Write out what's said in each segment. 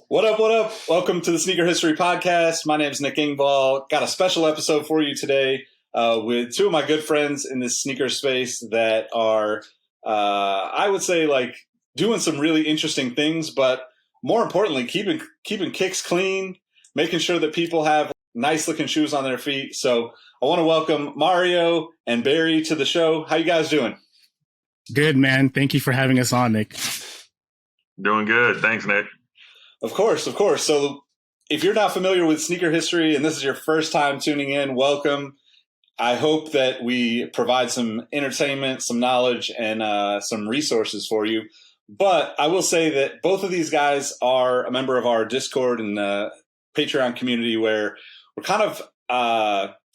What up, what up? Welcome to the Sneaker History Podcast. My name is Nick Ingvall. Got a special episode for you today with two of my good friends in this sneaker space that are, I would say, like doing some really interesting things, but more importantly, keeping kicks clean, making sure that people have nice looking shoes on their feet. So I want to welcome Marrio and Barry to the show. How you guys doing? Good, man. Thank you for having us on, Nick. Doing good. Thanks, Nick. Of course, of course. So if you're not familiar with sneaker history and this is your first time tuning in, welcome. I hope that we provide some entertainment, some knowledge, and some resources for you. But I will say that both of these guys are a member of our Discord and Patreon community where we're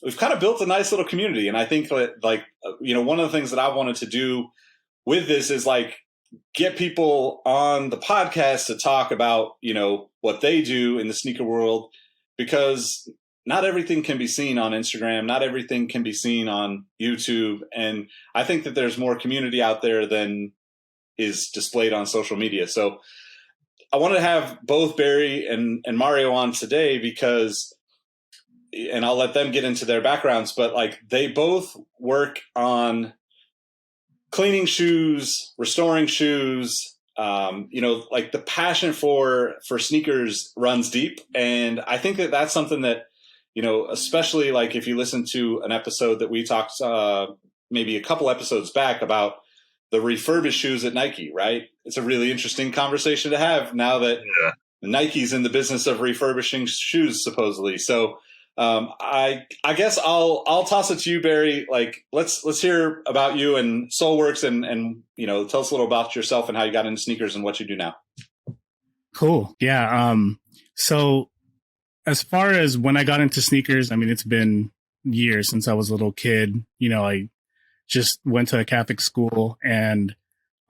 we've kind of built a nice little community. And I think that, one of the things that I wanted to do with this is get people on the podcast to talk about, what they do in the sneaker world, because not everything can be seen on Instagram. Not everything can be seen on YouTube. And I think that there's more community out there than is displayed on social media. So I wanted to have both Barry and Marrio on today because, and I'll let them get into their backgrounds, but they both work on cleaning shoes, restoring shoes, the passion for sneakers runs deep. And I think that that's something that, especially if you listen to an episode that we talked maybe a couple episodes back about the refurbished shoes at Nike, right? It's a really interesting conversation to have now that Nike's in the business of refurbishing shoes, supposedly. So I guess I'll toss it to you, Barry. Let's hear about you and Soleworks and tell us a little about yourself and how you got into sneakers and what you do now. Cool. Yeah. So as far as when I got into sneakers, I mean, it's been years since I was a little kid. I just went to a Catholic school and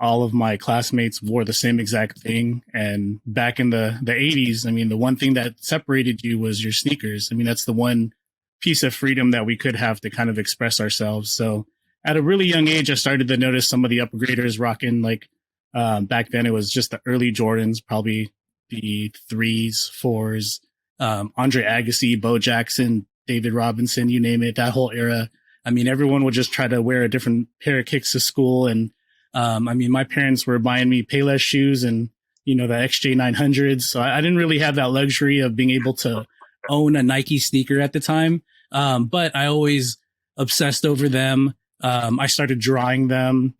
all of my classmates wore the same exact thing. And back in the 80s, I mean, the one thing that separated you was your sneakers. I mean, that's the one piece of freedom that we could have to kind of express ourselves. So at a really young age, I started to notice some of the upgraders rocking, back then it was just the early Jordans, probably the 3s, 4s, Andre Agassi, Bo Jackson, David Robinson, you name it, that whole era. I mean, everyone would just try to wear a different pair of kicks to school. And my parents were buying me Payless shoes and, the XJ 900s. So I didn't really have that luxury of being able to own a Nike sneaker at the time. But I always obsessed over them. I started drawing them,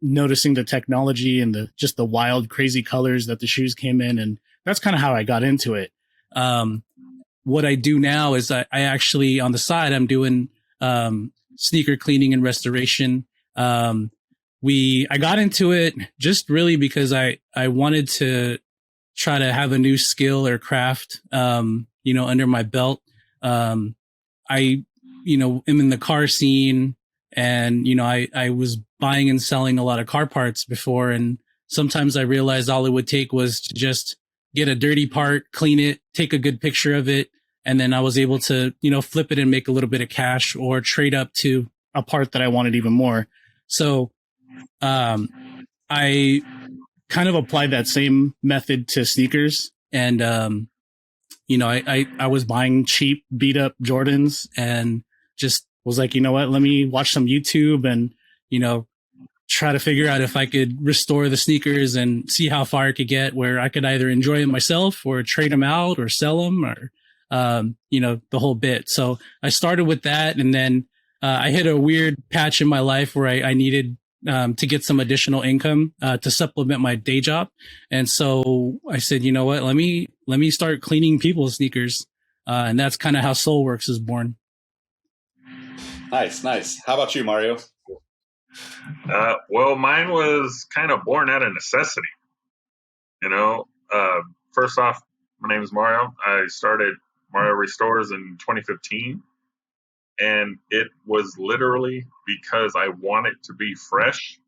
noticing the technology and the wild, crazy colors that the shoes came in. And that's kind of how I got into it. What I do now is I actually, on the side, I'm doing sneaker cleaning and restoration. I got into it just really because I wanted to try to have a new skill or craft, under my belt. I am in the car scene and, I was buying and selling a lot of car parts before. And sometimes I realized all it would take was to just get a dirty part, clean it, take a good picture of it. And then I was able to, flip it and make a little bit of cash or trade up to a part that I wanted even more. So, I kind of applied that same method to sneakers and, I was buying cheap beat up Jordans and just was like, you know what, let me watch some YouTube and, try to figure out if I could restore the sneakers and see how far I could get where I could either enjoy it myself or trade them out or sell them or, the whole bit. So I started with that. And then, I hit a weird patch in my life where I needed to get some additional income to supplement my day job. And so I said, you know what, let me start cleaning people's sneakers. And that's kind of how Soleworks is born. Nice. How about you, Marrio? Well, mine was kind of born out of necessity. First off, my name is Marrio. I started Marrio Restores in 2015. And it was literally because I wanted to be fresh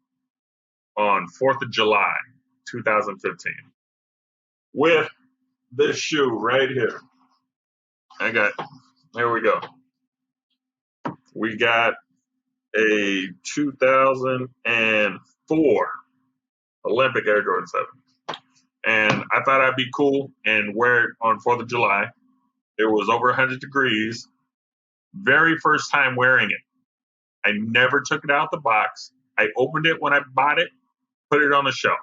on 4th of July, 2015, with this shoe right here. Here we go. We got a 2004 Olympic Air Jordan 7. and I thought I'd be cool and wear it on 4th of July. It was over 100 degrees. Very first time wearing it. I never took it out the box. I opened it when I bought it, put it on the shelf.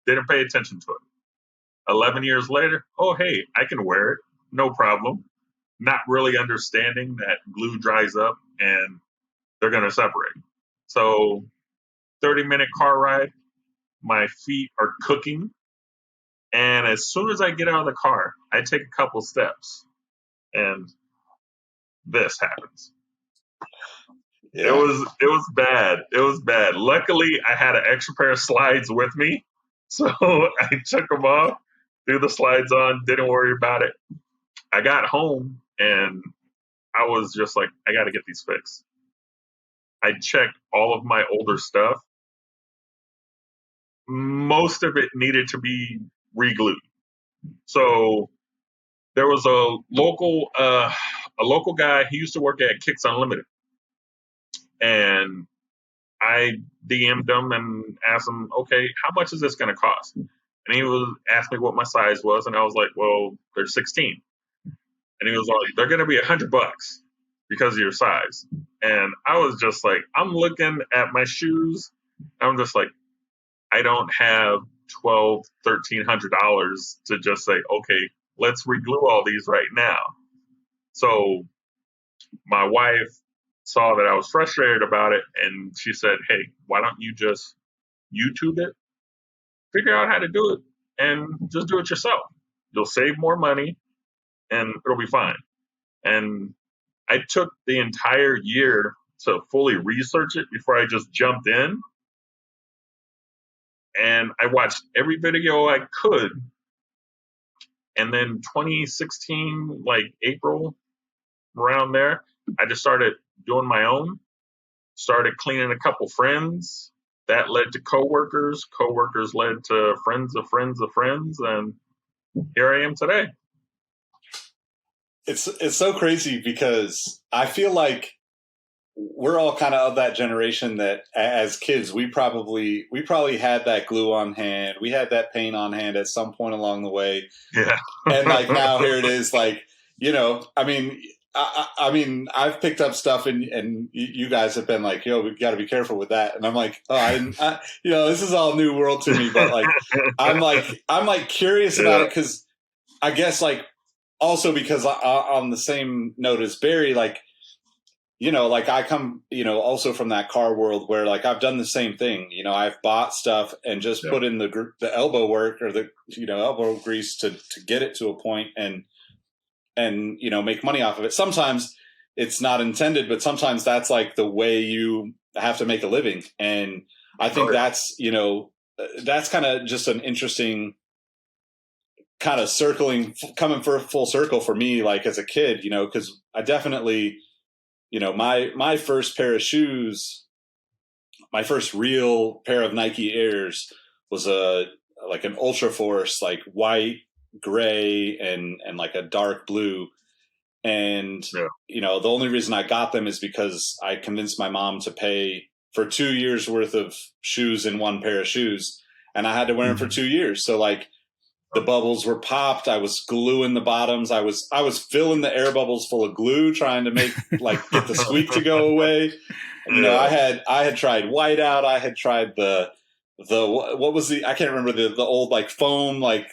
Didn't pay attention to it. 11 years later, oh, hey, I can wear it. No problem. Not really understanding that glue dries up and they're going to separate. So 30-minute car ride, my feet are cooking. And as soon as I get out of the car, I take a couple steps and this happens. Yeah. It was bad. It was bad. Luckily, I had an extra pair of slides with me. So I took them off, threw the slides on, didn't worry about it. I got home and I was just like, I got to get these fixed. I checked all of my older stuff. Most of it needed to be re-glued. So there was a local guy. He used to work at Kicks Unlimited, and I DM'd him and asked him, okay, how much is this going to cost? And he asked me what my size was, and I was like, well, they're 16. And he was like, they're going to be $100 because of your size. And I was just like, I'm looking at my shoes. I'm just like, I don't have $1,200-$1,300 to just say, okay, let's reglue all these right now. So my wife saw that I was frustrated about it, and she said, hey, why don't you just YouTube it, figure out how to do it, and just do it yourself. You'll save more money, and it'll be fine. And I took the entire year to fully research it before I just jumped in. And I watched every video I could. And then 2016, like April, around there, I just started doing my own, started cleaning a couple friends. That led to coworkers. Coworkers led to friends of friends of friends. And here I am today. It's so crazy because I feel like we're all kind of that generation that as kids, we probably had that glue on hand. We had that paint on hand at some point along the way. Yeah. And like now here it is, like, you know, I mean, I've picked up stuff and you guys have been like, yo, we got to be careful with that. And I'm like, oh, this is all new world to me. But like, I'm like curious about it because I guess like also because on the same note as Barry, like, you know, like I come, you know, also from that car world where like I've done the same thing. You know, I've bought stuff and just put in the elbow work or the, you know, elbow grease to get it to a point and, you know, make money off of it. Sometimes it's not intended, but sometimes that's like the way you have to make a living. And I think that's, you know, that's kind of just an interesting kind of coming for a full circle for me, like as a kid, you know, because I definitely, you know, my first pair of shoes, my first real pair of Nike Airs was like an Ultra Force, like white, gray, and like a dark blue. And, you know, the only reason I got them is because I convinced my mom to pay for 2 years worth of shoes in one pair of shoes. And I had to wear them for 2 years. So like the bubbles were popped. I was gluing the bottoms. I was filling the air bubbles full of glue, trying to make get the squeak to go away. You know, I had tried whiteout. I had tried the what was I can't remember the old like foam, like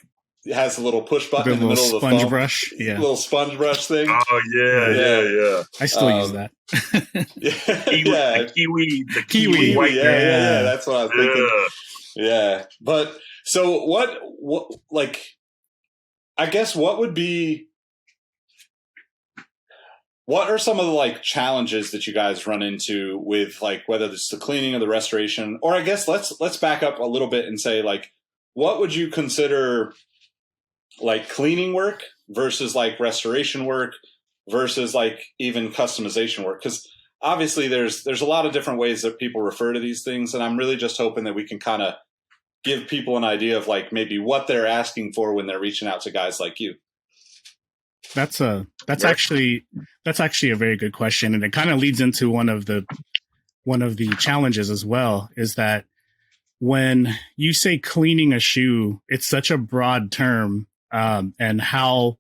it has a little push button in the middle of the sponge foam, brush. Yeah. Little sponge brush thing. Oh yeah. I still use that. The kiwi white. Yeah. That's what I was thinking. Yeah. But so what like, I guess what are some of the like challenges that you guys run into with like, whether it's the cleaning or the restoration, or I guess let's back up a little bit and say like, what would you consider like cleaning work versus like restoration work versus like even customization work? Because obviously there's a lot of different ways that people refer to these things. And I'm really just hoping that we can kind of give people an idea of like maybe what they're asking for when they're reaching out to guys like you. That's actually a very good question. And it kind of leads into one of the challenges as well, is that when you say cleaning a shoe, it's such a broad term, and how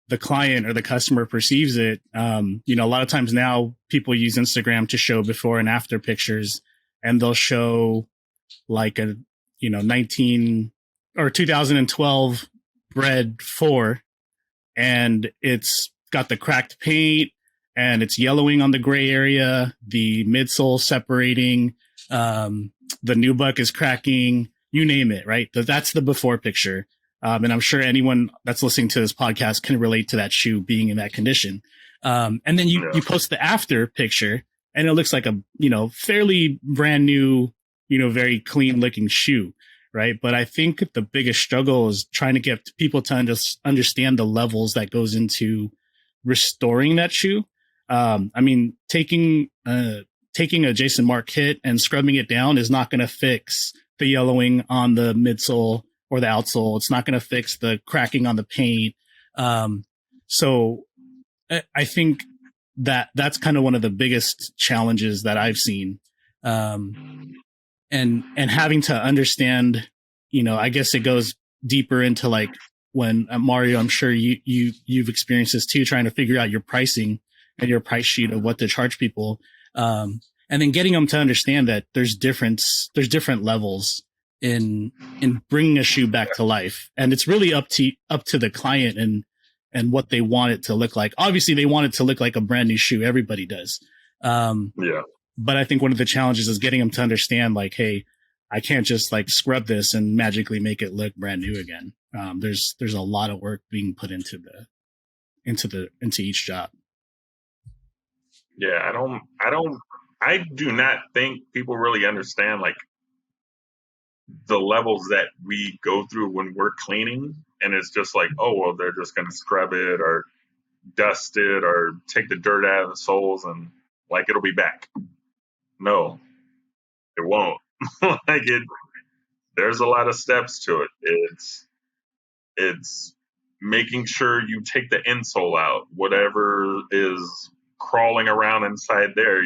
the client or the customer perceives it. A lot of times now people use Instagram to show before and after pictures, and they'll show like a 19 or 2012 Bread 4, and it's got the cracked paint and it's yellowing on the gray area, the midsole separating, the nubuck is cracking, you name it, right? That's the before picture. And I'm sure anyone that's listening to this podcast can relate to that shoe being in that condition. And then you post the after picture, and it looks like a, fairly brand new, very clean looking shoe, right? But I think the biggest struggle is trying to get people to understand the levels that goes into restoring that shoe. Taking a Jason Mark hit and scrubbing it down is not going to fix the yellowing on the midsole or the outsole. It's not going to fix the cracking on the paint. So I think that's kind of one of the biggest challenges that I've seen. And having to understand, I guess it goes deeper into like when Mario, I'm sure you've experienced this too, trying to figure out your pricing and your price sheet of what to charge people. And then getting them to understand that there's different levels in bringing a shoe back to life. And it's really up to the client and what they want it to look like. Obviously they want it to look like a brand new shoe. Everybody does. But I think one of the challenges is getting them to understand like, hey, I can't just like scrub this and magically make it look brand new again. There's a lot of work being put into each job. Yeah, I do not think people really understand like the levels that we go through when we're cleaning. And it's just like, oh, well, they're just going to scrub it or dust it or take the dirt out of the soles and like it'll be back. No, it won't. There's a lot of steps to it. It's making sure you take the insole out, whatever is crawling around inside there.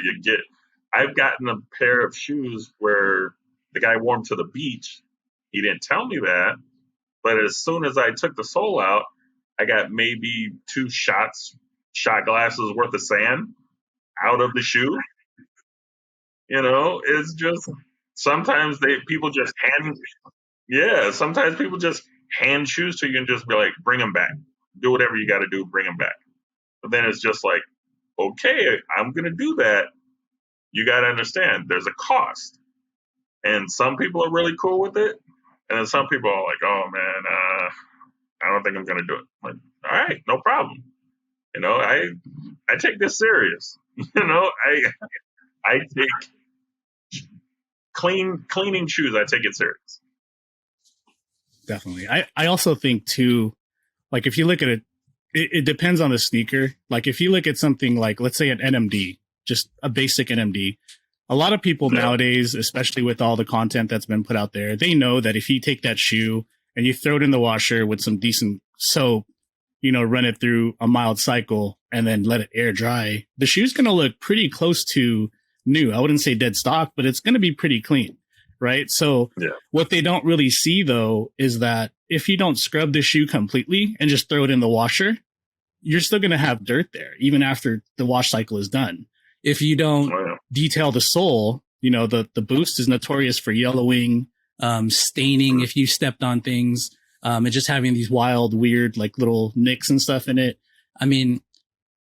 I've gotten a pair of shoes where the guy wore them to the beach. He didn't tell me that, but as soon as I took the sole out, I got maybe 2 shot glasses worth of sand out of the shoe. It's just sometimes people just hand shoes to you and just be like, bring them back. Do whatever you got to do, bring them back. But then it's just like, okay, I'm going to do that. You got to understand there's a cost. And some people are really cool with it. And then some people are like, oh man, I don't think I'm going to do it. I'm like, all right, no problem. I take this serious. I take cleaning shoes. I take it serious. Definitely. I also think too, like if you look at it depends on the sneaker. Like if you look at something like, let's say an NMD, just a basic NMD, a lot of people nowadays, especially with all the content that's been put out there, they know that if you take that shoe and you throw it in the washer with some decent soap, run it through a mild cycle and then let it air dry, the shoe's going to look pretty close to new. I wouldn't say dead stock, but it's going to be pretty clean. Right. So what they don't really see, though, is that if you don't scrub the shoe completely and just throw it in the washer, you're still going to have dirt there, even after the wash cycle is done. If you don't detail the sole, the boost is notorious for yellowing, staining if you stepped on things, and just having these wild, weird, like little nicks and stuff in it. I mean,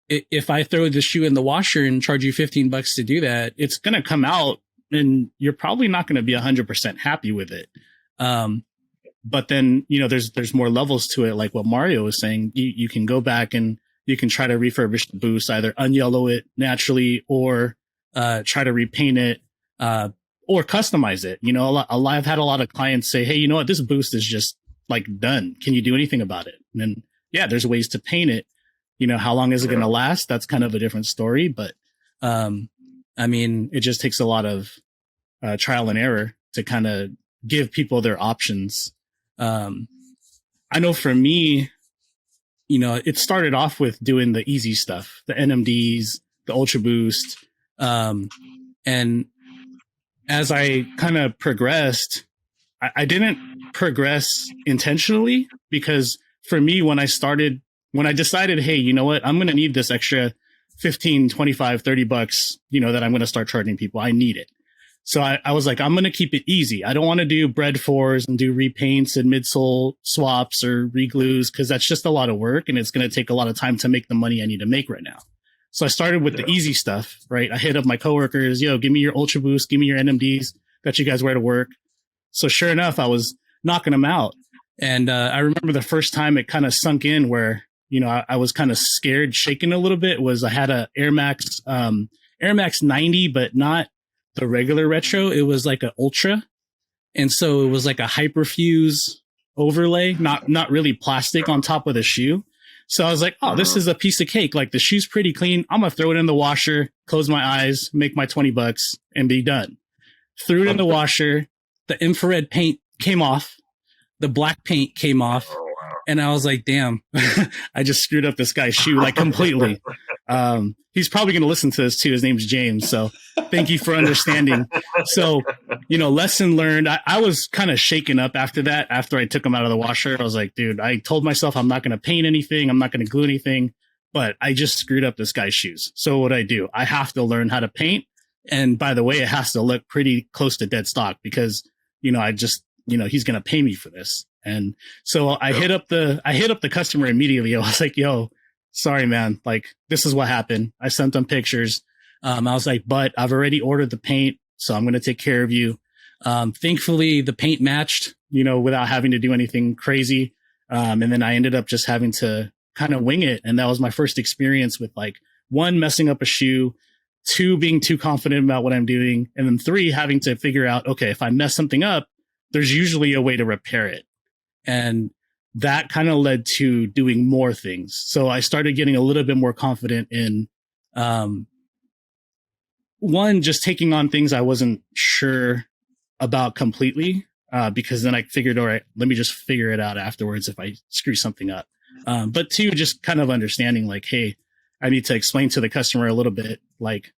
if I throw the shoe in the washer and charge you $15 to do that, it's going to come out and you're probably not going to be 100% happy with it. But then, there's more levels to it. Like what Mario was saying, you can go back and you can try to refurbish the boost, either unyellow it naturally or try to repaint it or customize it. I've had a lot of clients say, hey, you know what, this boost is just like done. Can you do anything about it? And then, there's ways to paint it. How long is it going to last? That's kind of a different story. But it just takes a lot of trial and error to kind of give people their options. I know for me, it started off with doing the easy stuff, the NMDs, the Ultra Boost. And as I kind of progressed, I didn't progress intentionally, because for me, when I decided, hey, you know what, I'm going to need this extra 15, 25, $30, that I'm going to start charging people. I need it. So I was like, I'm going to keep it easy. I don't want to do bread fours and do repaints and midsole swaps or reglues, because that's just a lot of work and it's going to take a lot of time to make the money I need to make right now. So I started with the easy stuff, right? I hit up my coworkers, give me your Ultra Boost, give me your NMDs that you guys wear to work. So sure enough, I was knocking them out. And I remember the first time it kind of sunk in where, I was kind of scared, shaking a little bit, was I had a Air Max 90, but not the regular retro. It was like an Ultra. And so it was like a hyperfuse overlay, not really plastic on top of the shoe. So I was like, oh, this is a piece of cake. Like, the shoe's pretty clean. I'm going to throw it in the washer, close my eyes, make my $20 and be done. Threw it in the washer. The infrared paint came off. The black paint came off. And I was like, damn, I just screwed up this guy's shoe, like, completely. He's probably going to listen to this too. His name's James. So thank you for understanding. So, lesson learned. I was kind of shaken up after that. After I took him out of the washer, I was like, dude, I told myself I'm not going to paint anything. I'm not going to glue anything, but I just screwed up this guy's shoes. So what I do, I have to learn how to paint. And by the way, it has to look pretty close to dead stock, because, he's going to pay me for this. And so I hit up the customer immediately. I was like, yo, sorry, man. Like, this is what happened. I sent them pictures. I was like, but I've already ordered the paint, so I'm going to take care of you. Thankfully the paint matched, without having to do anything crazy. And then I ended up just having to kind of wing it. And that was my first experience with, like, 1, messing up a shoe, 2, being too confident about what I'm doing. And then 3, having to figure out, okay, if I mess something up, there's usually a way to repair it. And that kind of led to doing more things. So I started getting a little bit more confident in, 1, just taking on things I wasn't sure about completely, because then I figured, all right, let me just figure it out afterwards if I screw something up. But 2, just kind of understanding, like, hey, I need to explain to the customer a little bit, like,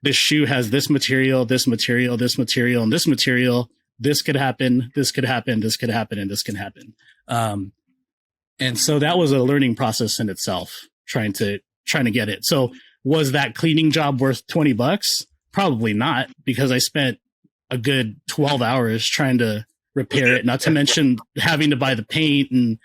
this shoe has this material, this material, this material, and this material. This could happen, this could happen, this could happen, and this can happen. And so that was a learning process in itself, trying to get it. So was that cleaning job worth $20? Probably not, because I spent a good 12 hours trying to repair it, not to mention having to buy the paint and,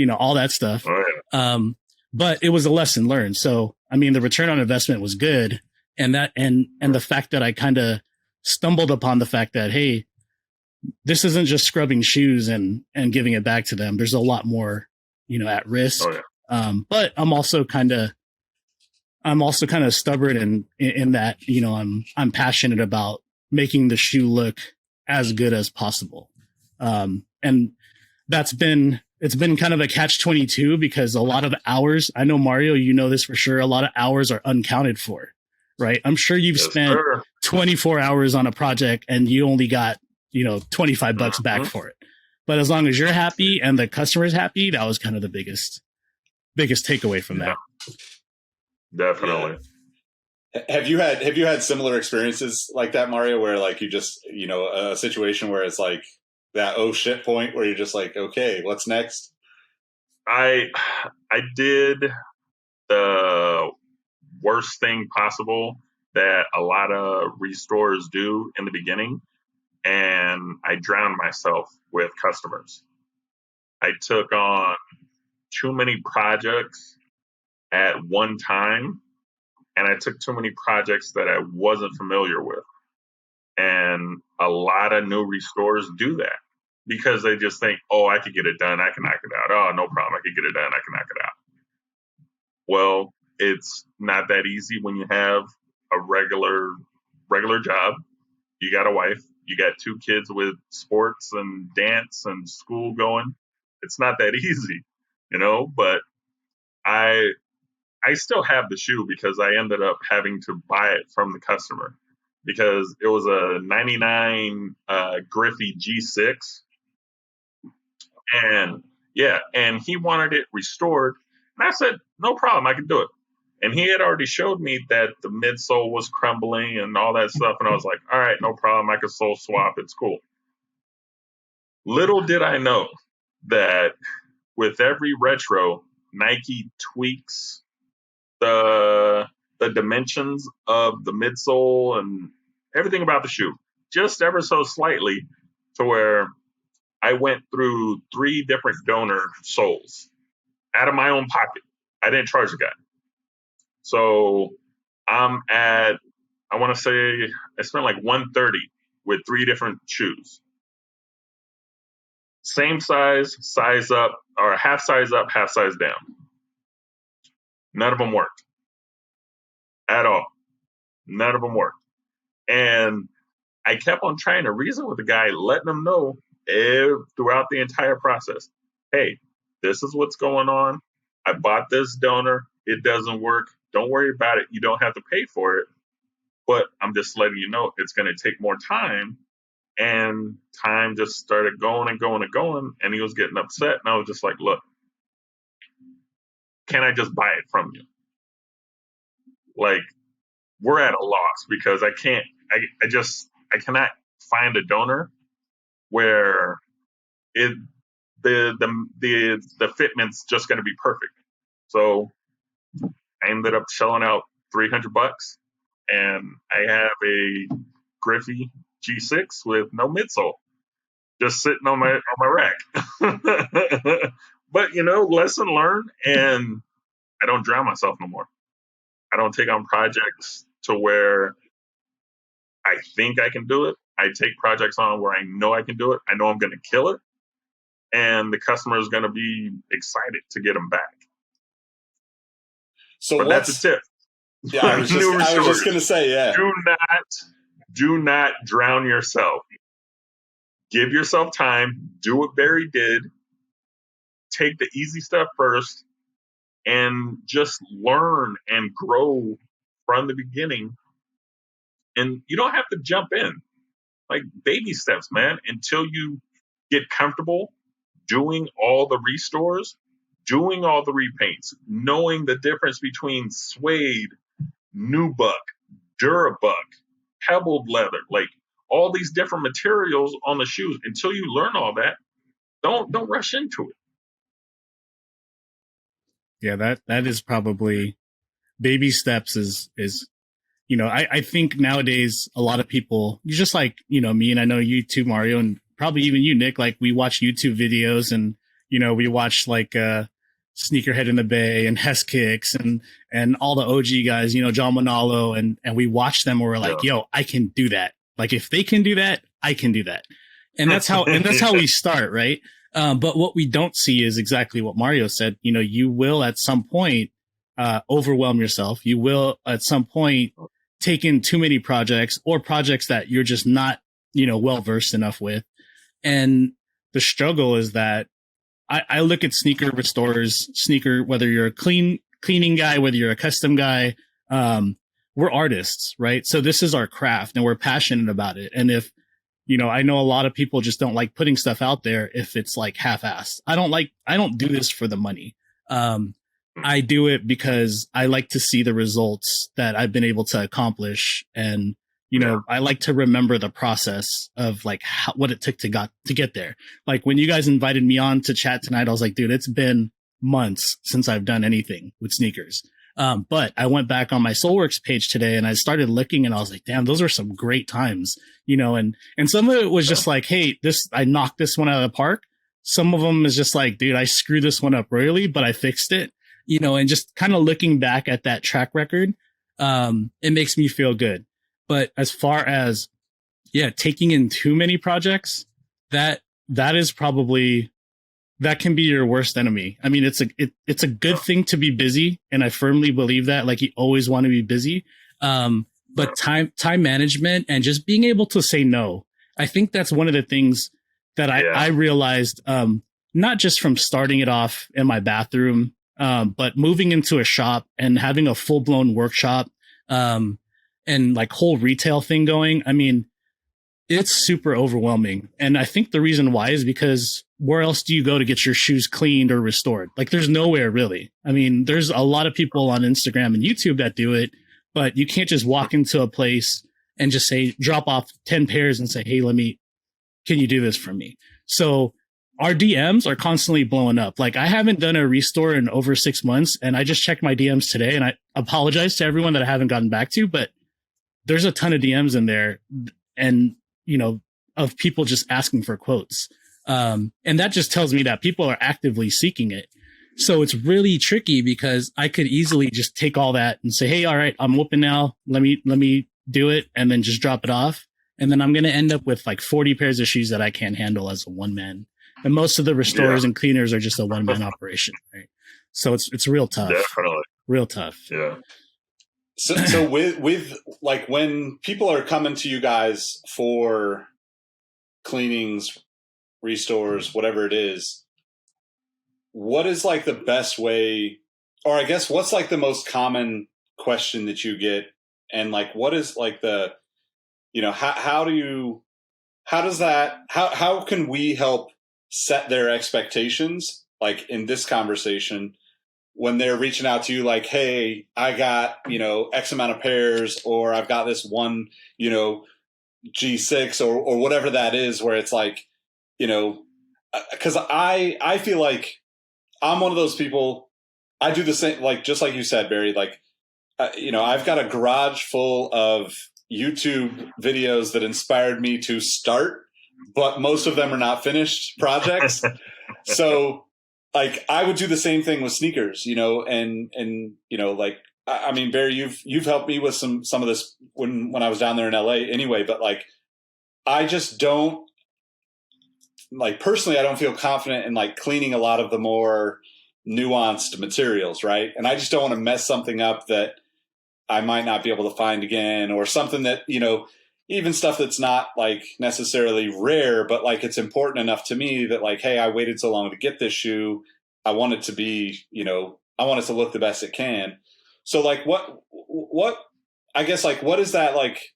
all that stuff. But it was a lesson learned. So, I mean, the return on investment was good. And the fact that I kind of stumbled upon the fact that, hey, this isn't just scrubbing shoes and giving it back to them. There's a lot more, at risk. But I'm also kind of stubborn in that, I'm passionate about making the shoe look as good as possible. And it's been kind of a catch-22, because a lot of hours, I know, Mario, this for sure, a lot of hours are uncounted for, right? I'm sure you've spent 24 hours on a project and you only got, $25 back for it. But as long as you're happy and the customer's happy, that was kind of the biggest takeaway from that. Definitely. Yeah. Have you had similar experiences like that, Mario, where, like, you just, a situation where it's like that oh shit point where you're just like, okay, what's next? I did the worst thing possible that a lot of restorers do in the beginning, and I drowned myself with customers. I took on too many projects at one time, and I took too many projects that I wasn't familiar with. And a lot of new restorers do that because they just think, oh, I could get it done. I can knock it out. Oh, no problem. I could get it done. I can knock it out. Well, it's not that easy when you have a regular job. You got a wife. You got 2 kids with sports and dance and school going. It's not that easy, but I still have the shoe because I ended up having to buy it from the customer because it was a 99 Griffey G6. And he wanted it restored. And I said, no problem, I can do it. And he had already showed me that the midsole was crumbling and all that stuff. And I was like, all right, no problem. I can sole swap. It's cool. Little did I know that with every retro, Nike tweaks the dimensions of the midsole and everything about the shoe just ever so slightly, to where I went through 3 different donor soles out of my own pocket. I didn't charge the guy. So I'm at, I want to say I spent like 130 with 3 different shoes. Same size up, or half size up, half size down. None of them worked at all. None of them worked. And I kept on trying to reason with the guy, letting him know throughout the entire process, hey, this is what's going on. I bought this donor. It doesn't work. Don't worry about it. You don't have to pay for it. But I'm just letting you know it's going to take more time. And time just started going and going and going. And he was getting upset. And I was just like, look, can I just buy it from you? Like, we're at a loss because I can't, I cannot find a donor where the fitment's just going to be perfect. So I ended up shelling out $300, and I have a Griffey G6 with no midsole, just sitting on my rack. But lesson learned, and I don't drown myself no more. I don't take on projects to where I think I can do it. I take projects on where I know I can do it. I know I'm going to kill it, and the customer is going to be excited to get them back. So but that's a tip. Yeah, I was just going to say, yeah. Do not drown yourself. Give yourself time. Do what Barry did. Take the easy stuff first, and just learn and grow from the beginning. And you don't have to jump in. Like, baby steps, man, until you get comfortable doing all the restores, doing all the repaints, knowing the difference between suede, nubuck, durabuck, pebbled leather, like all these different materials on the shoes. Until you learn all that, don't rush into it. Yeah, that is probably baby steps is I think nowadays a lot of people, just like, me, and I know you too, Mario, and probably even you, Nick, like we watch YouTube videos, and, we watch like Sneakerhead in the Bay and Hess Kicks and all the OG guys, John Manalo, and we watch them and we're like, yo, I can do that. Like, if they can do that, I can do that. And that's how we start, right? But what we don't see is exactly what Mario said. You will at some point overwhelm yourself. You will at some point take in too many projects, or projects that you're just not, well versed enough with. And the struggle is that I look at sneaker restorers, whether you're a cleaning guy, whether you're a custom guy, we're artists, right? So this is our craft, and we're passionate about it. And if, I know a lot of people just don't like putting stuff out there if it's like half-assed. I don't do this for the money. I do it because I like to see the results that I've been able to accomplish. And, I like to remember the process of like what it took to get there. Like, when you guys invited me on to chat tonight, I was like, dude, it's been months since I've done anything with sneakers. But I went back on my Soleworks page today and I started looking, and I was like, damn, those are some great times, and some of it was just like, hey, I knocked this one out of the park. Some of them is just like, dude, I screwed this one up royally, but I fixed it, and just kind of looking back at that track record, it makes me feel good. But as far as, taking in too many projects, that is probably, that can be your worst enemy. I mean, it's a good thing to be busy, and I firmly believe that. Like, you always want to be busy, but time management and just being able to say no. I think that's one of the things that I realized, not just from starting it off in my bathroom, but moving into a shop and having a full blown workshop, and like whole retail thing going. I mean, it's super overwhelming. And I think the reason why is because where else do you go to get your shoes cleaned or restored? Like there's nowhere really. I mean, there's a lot of people on Instagram and YouTube that do it, but you can't just walk into a place and just say, drop off 10 pairs and say, hey, can you do this for me? So our DMs are constantly blowing up. Like I haven't done a restore in over 6 months, and I just checked my DMs today, and I apologize to everyone that I haven't gotten back to, but there's a ton of DMs in there, and of people just asking for quotes. And that just tells me that people are actively seeking it. So it's really tricky because I could easily just take all that and say, hey, all right, I'm whooping now. Let me do it, and then just drop it off. And then I'm going to end up with like 40 pairs of shoes that I can't handle as a one man. And most of the restorers and cleaners are just a one man operation. Right. So it's real tough. Definitely. Real tough. Yeah. So with like when people are coming to you guys for cleanings, restores, whatever it is, what is like the best way, or I guess what's like the most common question that you get, and like what is like the, how can we help set their expectations like in this conversation when they're reaching out to you like, hey, I got, X amount of pairs, or I've got this one, G6 or whatever that is, where it's like, because I feel like I'm one of those people. I do the same, like, just like you said, Barry, like, I've got a garage full of YouTube videos that inspired me to start, but most of them are not finished projects. So like I would do the same thing with sneakers, and like, I mean, Barry, you've helped me with some of this when I was down there in LA anyway, but like, I just don't, like, personally, I don't feel confident in like cleaning a lot of the more nuanced materials. Right. And I just don't want to mess something up that I might not be able to find again, or something that, even stuff that's not like necessarily rare, but like it's important enough to me that like, hey, I waited so long to get this shoe. I want it to be, I want it to look the best it can. So like what, I guess like, what is that like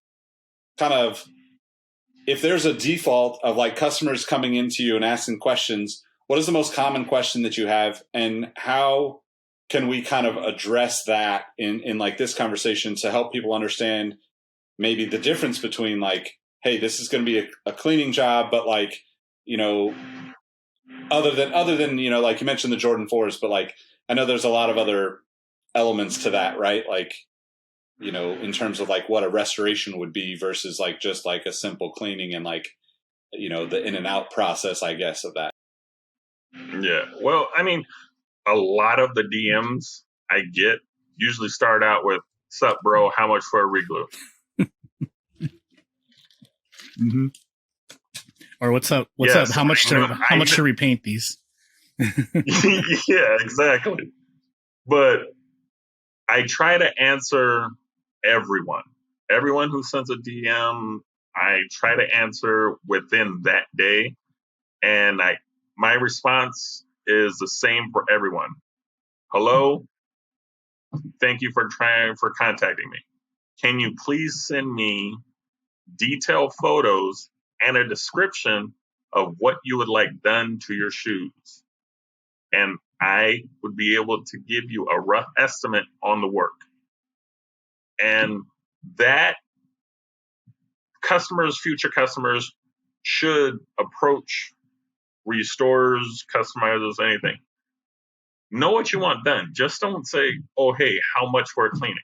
kind of, if there's a default of like customers coming into you and asking questions, what is the most common question that you have, and how can we kind of address that in like this conversation to help people understand maybe the difference between like, hey, this is going to be a cleaning job, but like, other than, like you mentioned the Jordan 4s, but like, I know there's a lot of other elements to that, right? Like, in terms of like what a restoration would be versus like just like a simple cleaning and like, the in and out process, I guess, of that. Yeah. Well, I mean, a lot of the DMs I get usually start out with, "Sup, bro? How much for a reglue?" Mm-hmm. Or what's up? What's up? How much to repaint these? Yeah, exactly. But I try to answer everyone who sends a DM. I try to answer within that day, and my response is the same for everyone. Hello, thank you for contacting me. Can you please send me detailed photos and a description of what you would like done to your shoes? And I would be able to give you a rough estimate on the work. And that future customers should approach restorers, customizers, anything. Know what you want done. Just don't say, oh, hey, how much for a cleaning?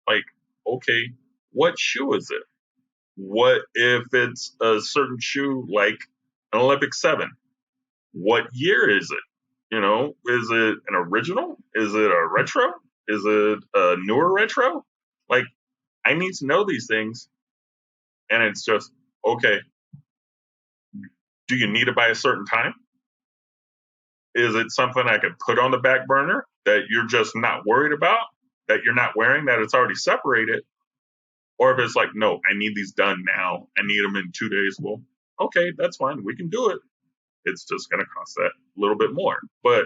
Like, okay, what shoe is it? What if it's a certain shoe like an Olympic 7? What year is it? Is it an original? Is it a retro? Is it a newer retro? Like, I need to know these things. And it's just, okay, do you need it by a certain time? Is it something I could put on the back burner that you're just not worried about, that you're not wearing, that it's already separated? Or if it's like, no, I need these done now. I need them in 2 days. Well, okay, that's fine. We can do it. It's just going to cost that little bit more. But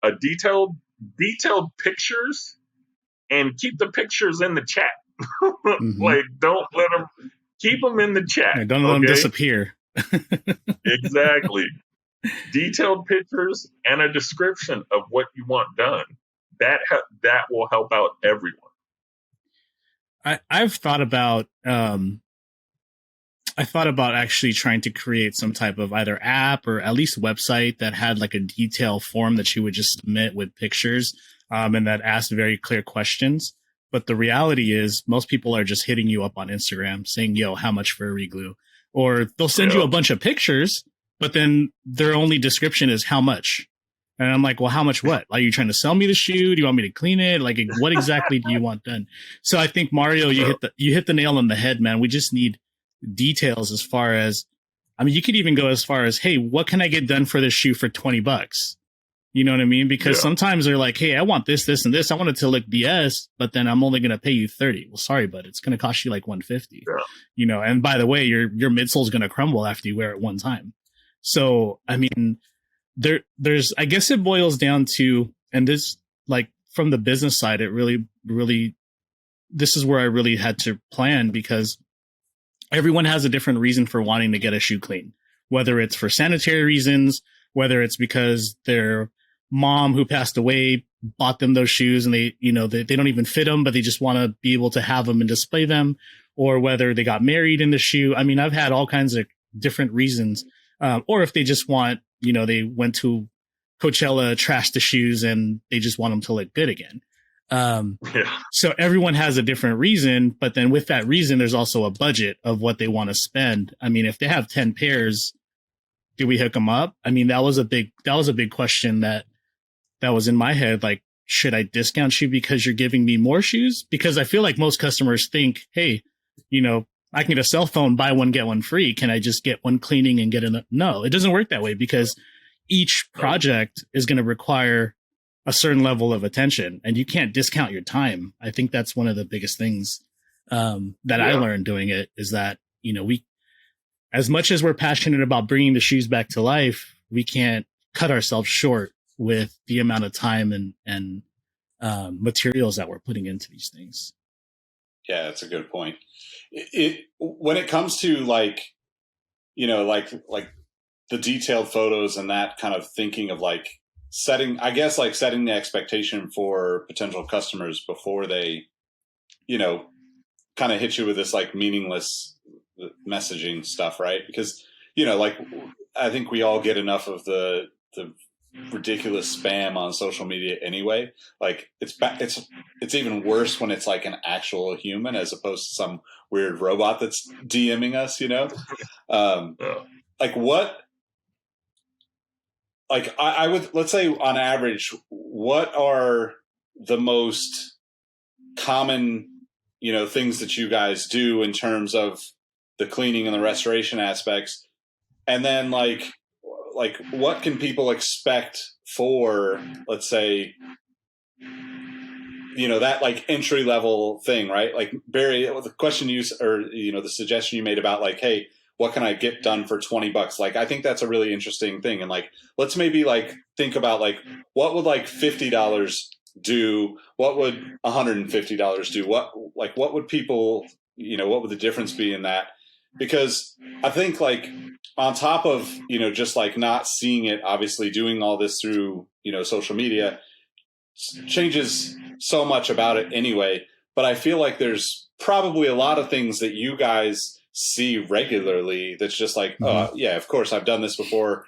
a detailed pictures, and keep the pictures in the chat. Mm-hmm. Like, don't let them, keep them in the chat. Yeah, don't let them disappear. Exactly. Detailed pictures and a description of what you want done. That will help out everyone. I've thought about actually trying to create some type of either app or at least website that had like a detail form that you would just submit with pictures, and that asked very clear questions. But the reality is most people are just hitting you up on Instagram saying, yo, how much for a reglue? Or they'll send you a bunch of pictures, but then their only description is how much. And I'm like, well, how much what? Are you trying to sell me the shoe? Do you want me to clean it? Like, what exactly do you want done? So I think, Mario, you hit the nail on the head, man. We just need details as far as, I mean, you could even go as far as, hey, what can I get done for this shoe for $20? You know what I mean? Because sometimes they're like, hey, I want this, this, and this. I want it to look BS, but then I'm only going to pay you 30. Well, sorry, but it's going to cost you like 150. You know, and by the way, your midsole is going to crumble after you wear it one time. So, I mean, there's, I guess it boils down to, and this, like, from the business side, it really, this is where I really had to plan, because everyone has a different reason for wanting to get a shoe clean, whether it's for sanitary reasons, whether it's because their mom who passed away bought them those shoes and they, you know, they don't even fit them, but they just want to be able to have them and display them, or whether they got married in the shoe. I mean, I've had all kinds of different reasons. Or if they just want, you know, they went to Coachella, trashed the shoes, and they just want them to look good again. So everyone has a different reason, but then with that reason, there's also a budget of what they want to spend. I mean, if they have 10 pairs, do we hook them up? I mean, that was a big question that was in my head. Like, should I discount you because you're giving me more shoes? Because I feel like most customers think, hey, you know, I can get a cell phone, buy one, get one free. Can I just get one cleaning and get another? No, it doesn't work that way, because each project is going to require a certain level of attention, and you can't discount your time. I think that's one of the biggest things that I learned doing it, is that, you know, we, as much as we're passionate about bringing the shoes back to life, we can't cut ourselves short with the amount of time and materials that we're putting into these things. Yeah, that's a good point. It when it comes to, like, you know, like the detailed photos and that kind of thinking of, like, setting the expectation for potential customers before they, you know, kind of hit you with this, like, meaningless messaging stuff, right? Because, you know, like, I think we all get enough of the ridiculous spam on social media anyway. Like, it's even worse when it's like an actual human as opposed to some weird robot that's DMing us, you know? Like, what, like, I would, let's say on average, what are the most common, you know, things that you guys do in terms of the cleaning and the restoration aspects? And then, like what can people expect for, let's say, you know, that, like, entry level thing, right? Like, Barry, the question you, or, you know, the suggestion you made about, like, hey, what can I get done for $20? Like, I think that's a really interesting thing. And, like, let's maybe, like, think about, like, what would, like, $50 do? What would $150 do? What would people, you know, what would the difference be in that? Because I think, like, on top of, you know, just, like, not seeing it, obviously doing all this through, you know, social media changes so much about it anyway. But I feel like there's probably a lot of things that you guys see regularly that's just like, oh, yeah, of course, I've done this before.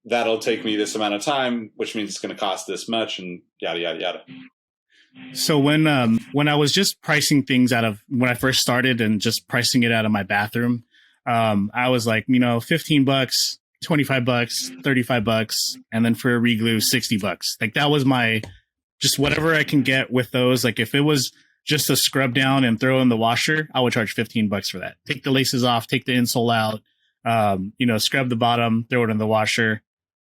That'll take me this amount of time, which means it's going to cost this much, and yada, yada, yada. So when I was just pricing things out of, when I first started and just pricing it out of my bathroom, I was like, you know, $15, $25, $35, and then for a reglue, $60. Like, that was my, just whatever I can get with those. Like, if it was just a scrub down and throw in the washer, I would charge $15 for that. Take the laces off, take the insole out, you know, scrub the bottom, throw it in the washer.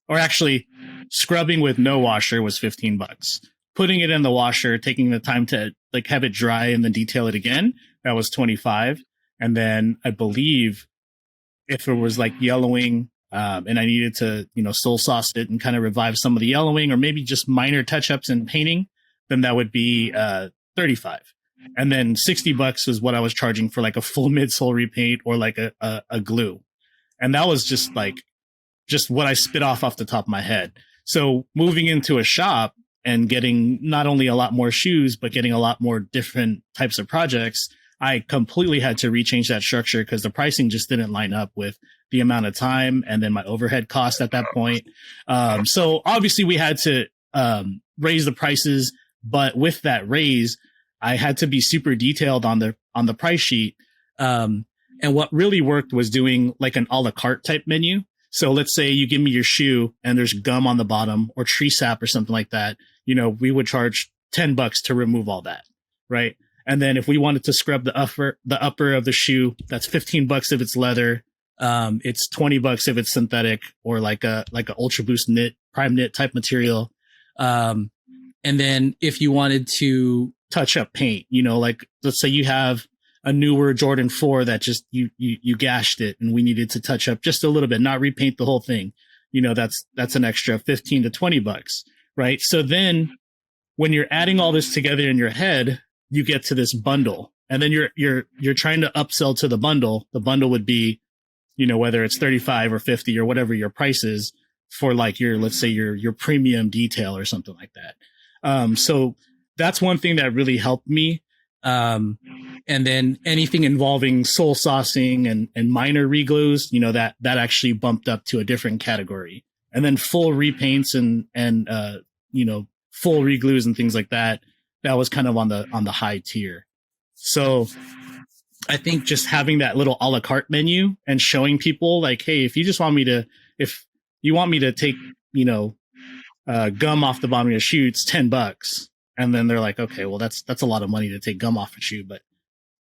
Or actually, scrubbing with no washer was $15. Putting it in the washer, taking the time to, like, have it dry and then detail it again, that was $25. And then I believe if it was, like, yellowing, and I needed to, you know, soul sauce it and kind of revive some of the yellowing, or maybe just minor touch-ups and painting, then that would be $35. And then $60 is what I was charging for, like, a full midsole repaint or, like, a glue. And that was just, like, just what I spit off the top of my head. So moving into a shop and getting not only a lot more shoes, but getting a lot more different types of projects, I completely had to rechange that structure because the pricing just didn't line up with the amount of time and then my overhead cost at that point. So obviously we had to raise the prices, but with that raise, I had to be super detailed on the price sheet. And what really worked was doing like an a la carte type menu. So let's say you give me your shoe and there's gum on the bottom or tree sap or something like that. You know, we would charge $10 to remove all that. Right. And then if we wanted to scrub the upper of the shoe, that's $15 if it's leather. It's $20 if it's synthetic or like a Ultra Boost knit, prime knit type material. And then if you wanted to touch up paint, you know, like let's say you have a newer Jordan 4 that just you gashed it and we needed to touch up just a little bit, not repaint the whole thing. You know, that's an extra $15 to $20, right? So then when you're adding all this together in your head, you get to this bundle, and then you're trying to upsell to the bundle. The bundle would be, you know, whether it's 35 or 50 or whatever your price is for like let's say your premium detail or something like that. So that's one thing that really helped me. And then anything involving sole saucing and minor reglues, you know, that actually bumped up to a different category. And then full repaints and you know, full reglues and things like that. That was kind of on the high tier. So I think just having that little a la carte menu and showing people like, hey, if you want me to take, you know, gum off the bottom of your shoe, it's $10. And then they're like, okay, well, that's a lot of money to take gum off a shoe. But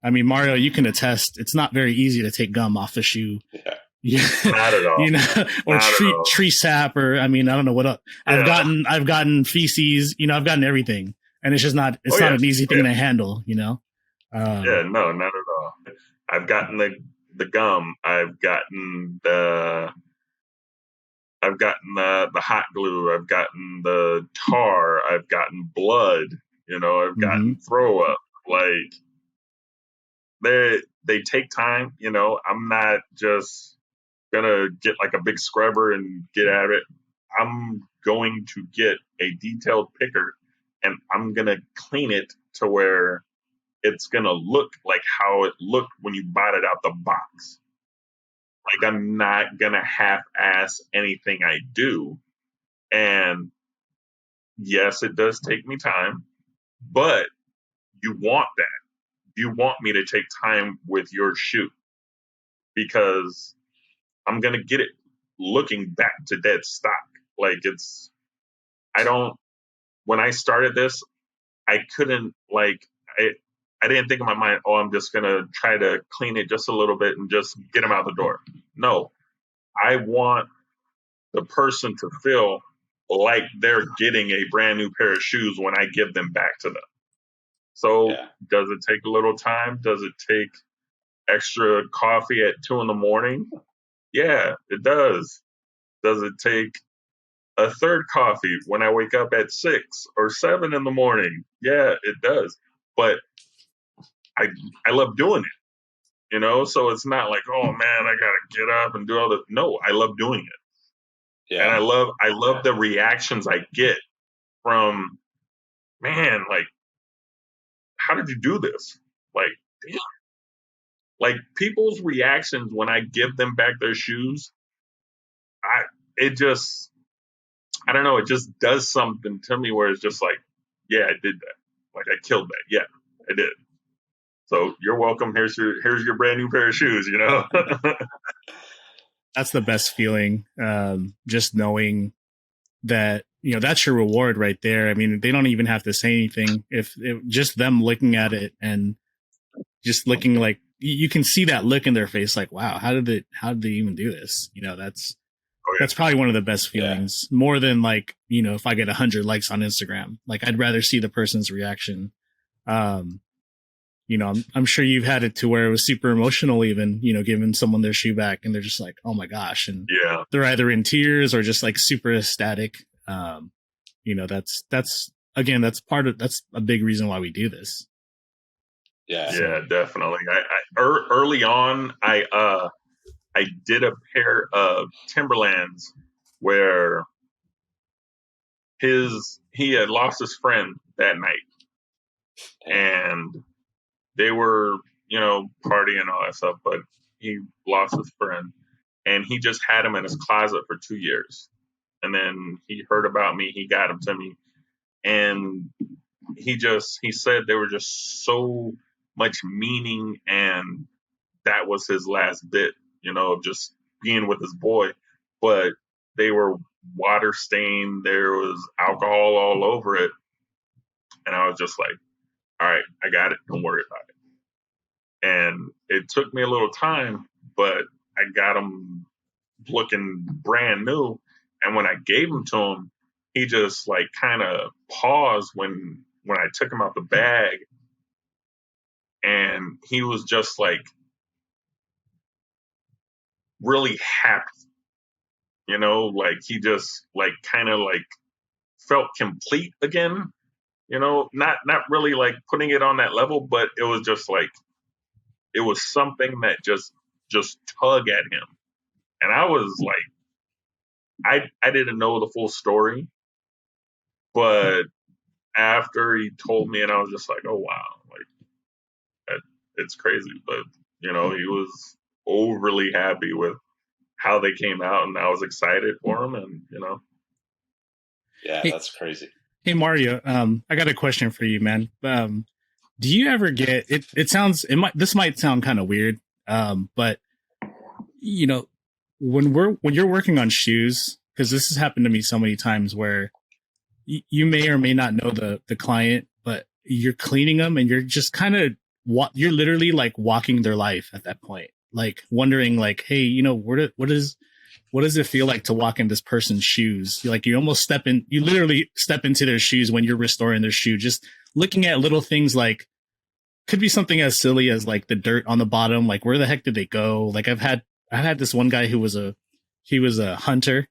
I mean, Mario, you can attest, it's not very easy to take gum off a shoe. Yeah. Not at all. You know, or tree sap, or I mean, I don't know what else. Yeah. I've gotten feces, you know, I've gotten everything. And it's just not, not an easy thing to handle, you know? Yeah, no, not at all. I've gotten the gum. I've gotten the hot glue. I've gotten the tar. I've gotten blood. You know, I've gotten throw up. Like they take time. You know, I'm not just gonna get like a big scrubber and get at it. I'm going to get a detailed picker and I'm gonna clean it to where it's gonna look like how it looked when you bought it out the box. Like I'm not gonna half-ass anything I do. And yes, it does take me time, but you want that. You want me to take time with your shoe because I'm gonna get it looking back to dead stock. Like when I started this, I couldn't I didn't think in my mind, oh, I'm just going to try to clean it just a little bit and just get them out the door. No, I want the person to feel like they're getting a brand new pair of shoes when I give them back to them. So does it take a little time? Does it take extra coffee at 2 a.m? Yeah, it does. Does it take a third coffee when I wake up at 6 or 7 a.m? Yeah, it does. But I love doing it, you know? So it's not like, oh man, I got to get up and do all this. No, I love doing it. Yeah. And I love the reactions I get from, man, like, how did you do this? Like, damn. Like people's reactions when I give them back their shoes, it don't know, it just does something to me where it's just like, yeah, I did that. Like I killed that. Yeah, I did. So you're welcome. Here's your brand new pair of shoes, you know? That's the best feeling. Just knowing that, you know, that's your reward right there. I mean, they don't even have to say anything. If just them looking at it and just looking like you can see that look in their face, like, wow, how did they even do this? You know, that's probably one of the best feelings, more than like, you know, if I get 100 likes on Instagram. Like I'd rather see the person's reaction. You know, I'm sure you've had it to where it was super emotional, even, you know, giving someone their shoe back and they're just like, oh my gosh. And they're either in tears or just like super ecstatic. You know, that's a big reason why we do this. Yeah, definitely. Early on, I I did a pair of Timberlands where he had lost his friend that night, and they were, partying and all that stuff, but he lost his friend, and he just had him in his closet for 2 years. And then he heard about me, he got him to me, and he said there were just so much meaning, and that was his last bit, of just being with his boy. But they were water stained, there was alcohol all over it, and I was just like, all right, I got it, don't worry about it. And it took me a little time, but I got them looking brand new. And when I gave them to him, he just like kind of paused when I took him out the bag, and he was just like really happy, like he just like kind of like felt complete again, not really like putting it on that level, but it was just like it was something that just tug at him. And I was like, I didn't know the full story, but after he told me, and I was just like, oh wow, like it's crazy. But he was overly happy with how they came out, and I was excited for him, and Yeah, Hey, that's crazy. hey Mario, I got a question for you, man. Do you ever get it? This might sound kind of weird, but when you're working on shoes, because this has happened to me so many times where you may or may not know the client, but you're cleaning them and you're just kind of you're literally like walking their life at that point, like wondering like, hey, what does it feel like to walk in this person's shoes? Like you literally step into their shoes when you're restoring their shoe, just looking at little things like could be something as silly as like the dirt on the bottom, like where the heck did they go? Like I've had this one guy who was a hunter,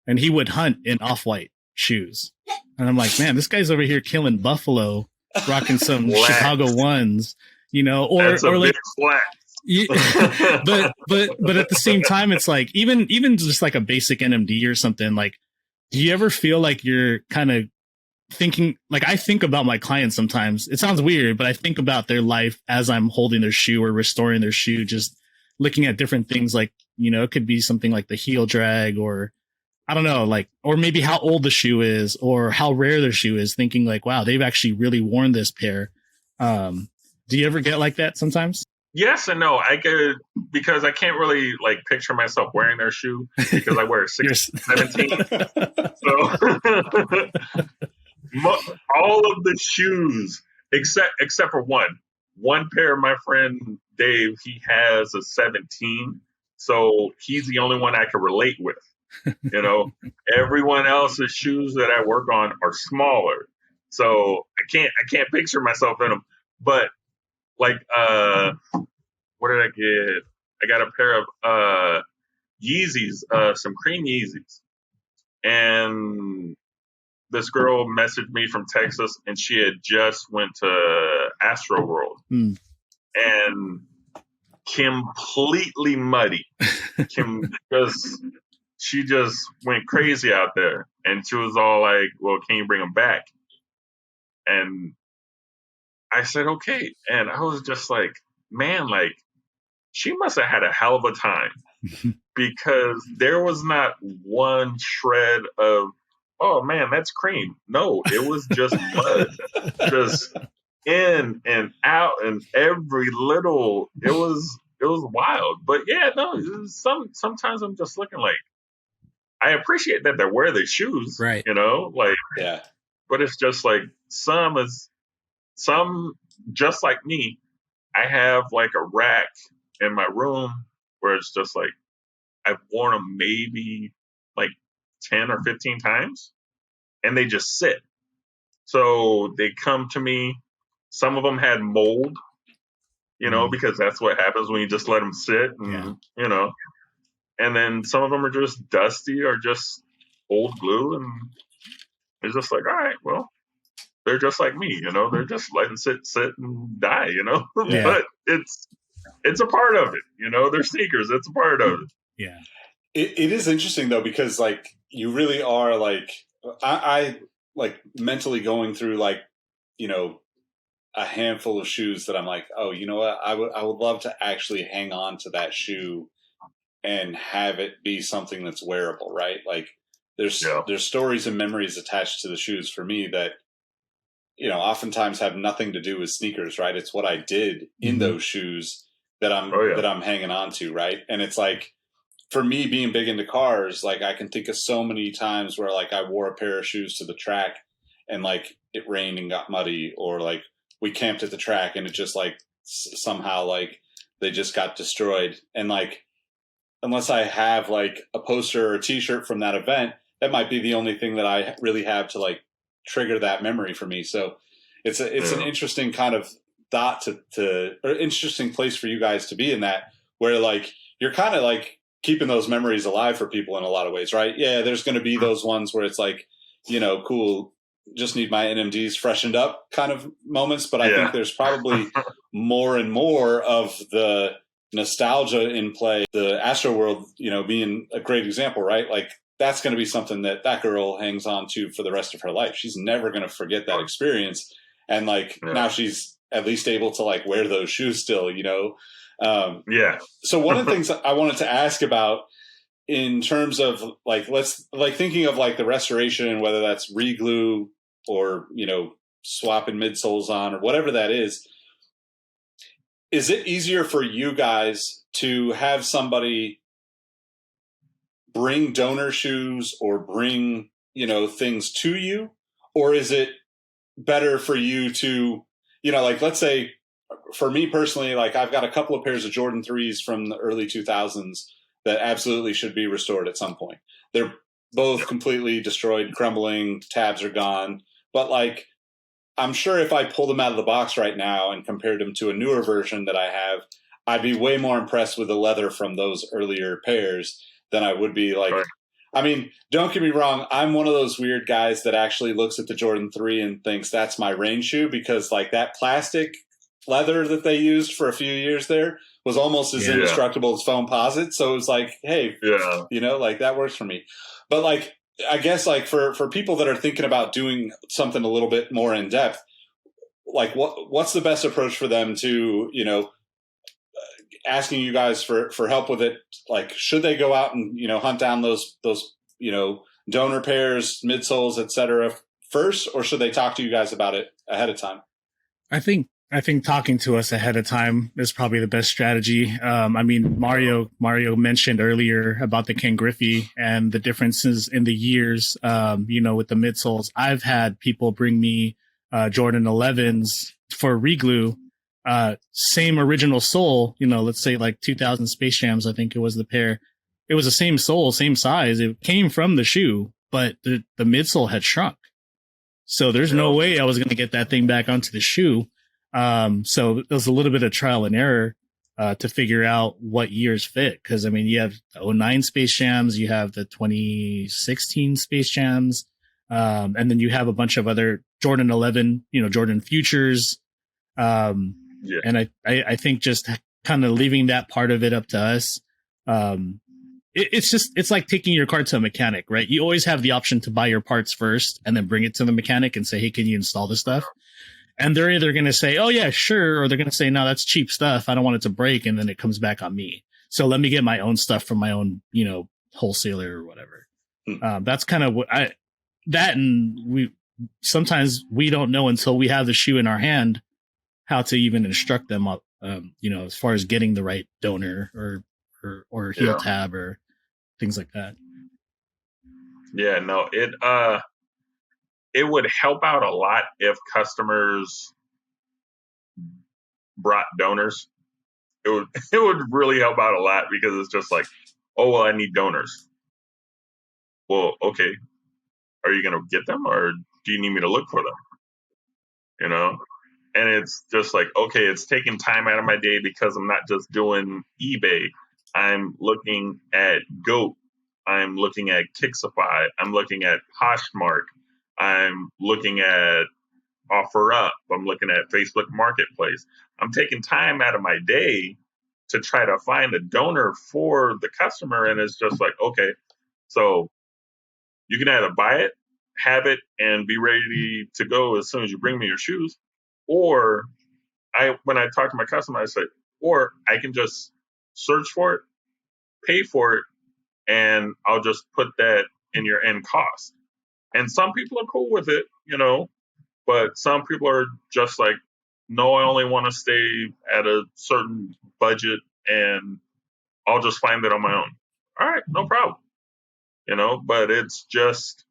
and he would hunt in off-white shoes. And I'm like, man, this guy's over here killing buffalo, rocking some Chicago ones, that's or like big flex. but at the same time, it's like even just like a basic NMD or something. Like, do you ever feel like you're kind of thinking? Like, I think about my clients sometimes. It sounds weird, but I think about their life as I'm holding their shoe or restoring their shoe, just looking at different things. Like, it could be something like the heel drag, or I don't know, like, or maybe how old the shoe is or how rare their shoe is, thinking like, wow, they've actually really worn this pair. Do you ever get like that sometimes? Yes and no. I could, because I can't really like picture myself wearing their shoe because I wear 17. So all of the shoes except for one pair. My friend Dave, he has a 17, so he's the only one I can relate with. Everyone else's shoes that I work on are smaller, so I can't picture myself in them. But like, what did I get? I got a pair of Yeezys, some cream Yeezys, and this girl messaged me from Texas, and she had just went to Astro World and completely muddy. Because she just went crazy out there, and she was all like, "Well, can you bring them back?" And I said, "Okay." And I was just like, "Man, like she must have had a hell of a time." Because there was not one shred of, oh man, that's cream. No, it was just mud, just in and out, and every little. It was wild. But yeah, no. Sometimes I'm just looking like, I appreciate that they wear their shoes, right? Like Yeah. But it's just like some just like me. I have like a rack in my room where it's just like I've worn them maybe like 10 or 15 times, and they just sit. So they come to me. Some of them had mold, because that's what happens when you just let them sit, and, and then some of them are just dusty or just old glue, and it's just like, all right, well, they're just like me, they're just letting sit and die, Yeah. But It's a part of it. They're sneakers. It's a part of it. Yeah. It is interesting though, because like you really are like, I like mentally going through like, you know, a handful of shoes that I'm like, oh, you know what? I would love to actually hang on to that shoe and have it be something that's wearable, right? Like Yeah. there's stories and memories attached to the shoes for me that, oftentimes have nothing to do with sneakers, right? It's what I did in Mm-hmm. those shoes that Oh yeah. I'm hanging on to, right? And it's like, for me being big into cars, like I can think of so many times where like I wore a pair of shoes to the track and like it rained and got muddy, or like we camped at the track and it just like somehow like they just got destroyed. And like, unless I have like a poster or a t-shirt from that event, that might be the only thing that I really have to like trigger that memory for me. So it's an interesting kind of thought or interesting place for you guys to be in that, where like you're kind of like keeping those memories alive for people in a lot of ways, right? Yeah, there's going to be those ones where it's like, cool, just need my NMDs freshened up kind of moments. But I think there's probably more and more of the nostalgia in play. The Astro World, being a great example, right? Like that's going to be something that girl hangs on to for the rest of her life. She's never going to forget that experience. And like now she's at least able to like wear those shoes still, Yeah. So one of the things I wanted to ask about in terms of like, let's like thinking of like the restoration, whether that's reglue or, swapping midsoles on or whatever that is it easier for you guys to have somebody bring donor shoes or bring, things to you? Or is it better for you to, like, let's say for me personally, like I've got a couple of pairs of Jordan 3s from the early 2000s that absolutely should be restored at some point. They're both completely destroyed, crumbling, tabs are gone. But like, I'm sure if I pulled them out of the box right now and compared them to a newer version that I have, I'd be way more impressed with the leather from those earlier pairs than I would be like. Right. I mean, don't get me wrong. I'm one of those weird guys that actually looks at the Jordan 3 and thinks that's my rain shoe, because like that plastic leather that they used for a few years there was almost as indestructible as foam posit. So it was like, hey, like that works for me. But like, I guess like for people that are thinking about doing something a little bit more in depth, like what's the best approach for them to, asking you guys for help with it? Like, should they go out and, hunt down those, donor pairs, midsoles, etc. first, or should they talk to you guys about it ahead of time? I think talking to us ahead of time is probably the best strategy. I mean, Mario mentioned earlier about the Ken Griffey and the differences in the years, with the midsoles. I've had people bring me Jordan 11s for reglue, same original sole, let's say like 2000 Space Jams, I think it was the pair. It was the same sole, same size. It came from the shoe, but the midsole had shrunk. So there's no way I was going to get that thing back onto the shoe. So it was a little bit of trial and error to figure out what years fit. Cause I mean, you have the 09 Space Jams, you have the 2016 Space Jams, and then you have a bunch of other Jordan 11, Jordan Futures. And I think just kind of leaving that part of it up to us. It's like taking your car to a mechanic, right? You always have the option to buy your parts first and then bring it to the mechanic and say, hey, can you install this stuff? And they're either going to say, oh yeah, sure. Or they're going to say, no, that's cheap stuff. I don't want it to break. And then it comes back on me. So let me get my own stuff from my own, wholesaler or whatever. That's kind of what sometimes we don't know until we have the shoe in our hand how to even instruct them, as far as getting the right donor or heel tab or things like that. Yeah, no, it would help out a lot if customers brought donors. It would really help out a lot, because it's just like, oh well, I need donors. Well, okay, are you gonna get them, or do you need me to look for them? And it's just like, okay, it's taking time out of my day because I'm not just doing eBay. I'm looking at Goat. I'm looking at Kixify. I'm looking at Poshmark. I'm looking at OfferUp. I'm looking at Facebook Marketplace. I'm taking time out of my day to try to find a donor for the customer. And it's just like, okay, so you can either buy it, have it, and be ready to go as soon as you bring me your shoes, or when I talk to my customer, I say, or I can just search for it, pay for it, and I'll just put that in your end cost. And some people are cool with it, but some people are just like, no, I only want to stay at a certain budget and I'll just find it on my own. All right, no problem. But it's just,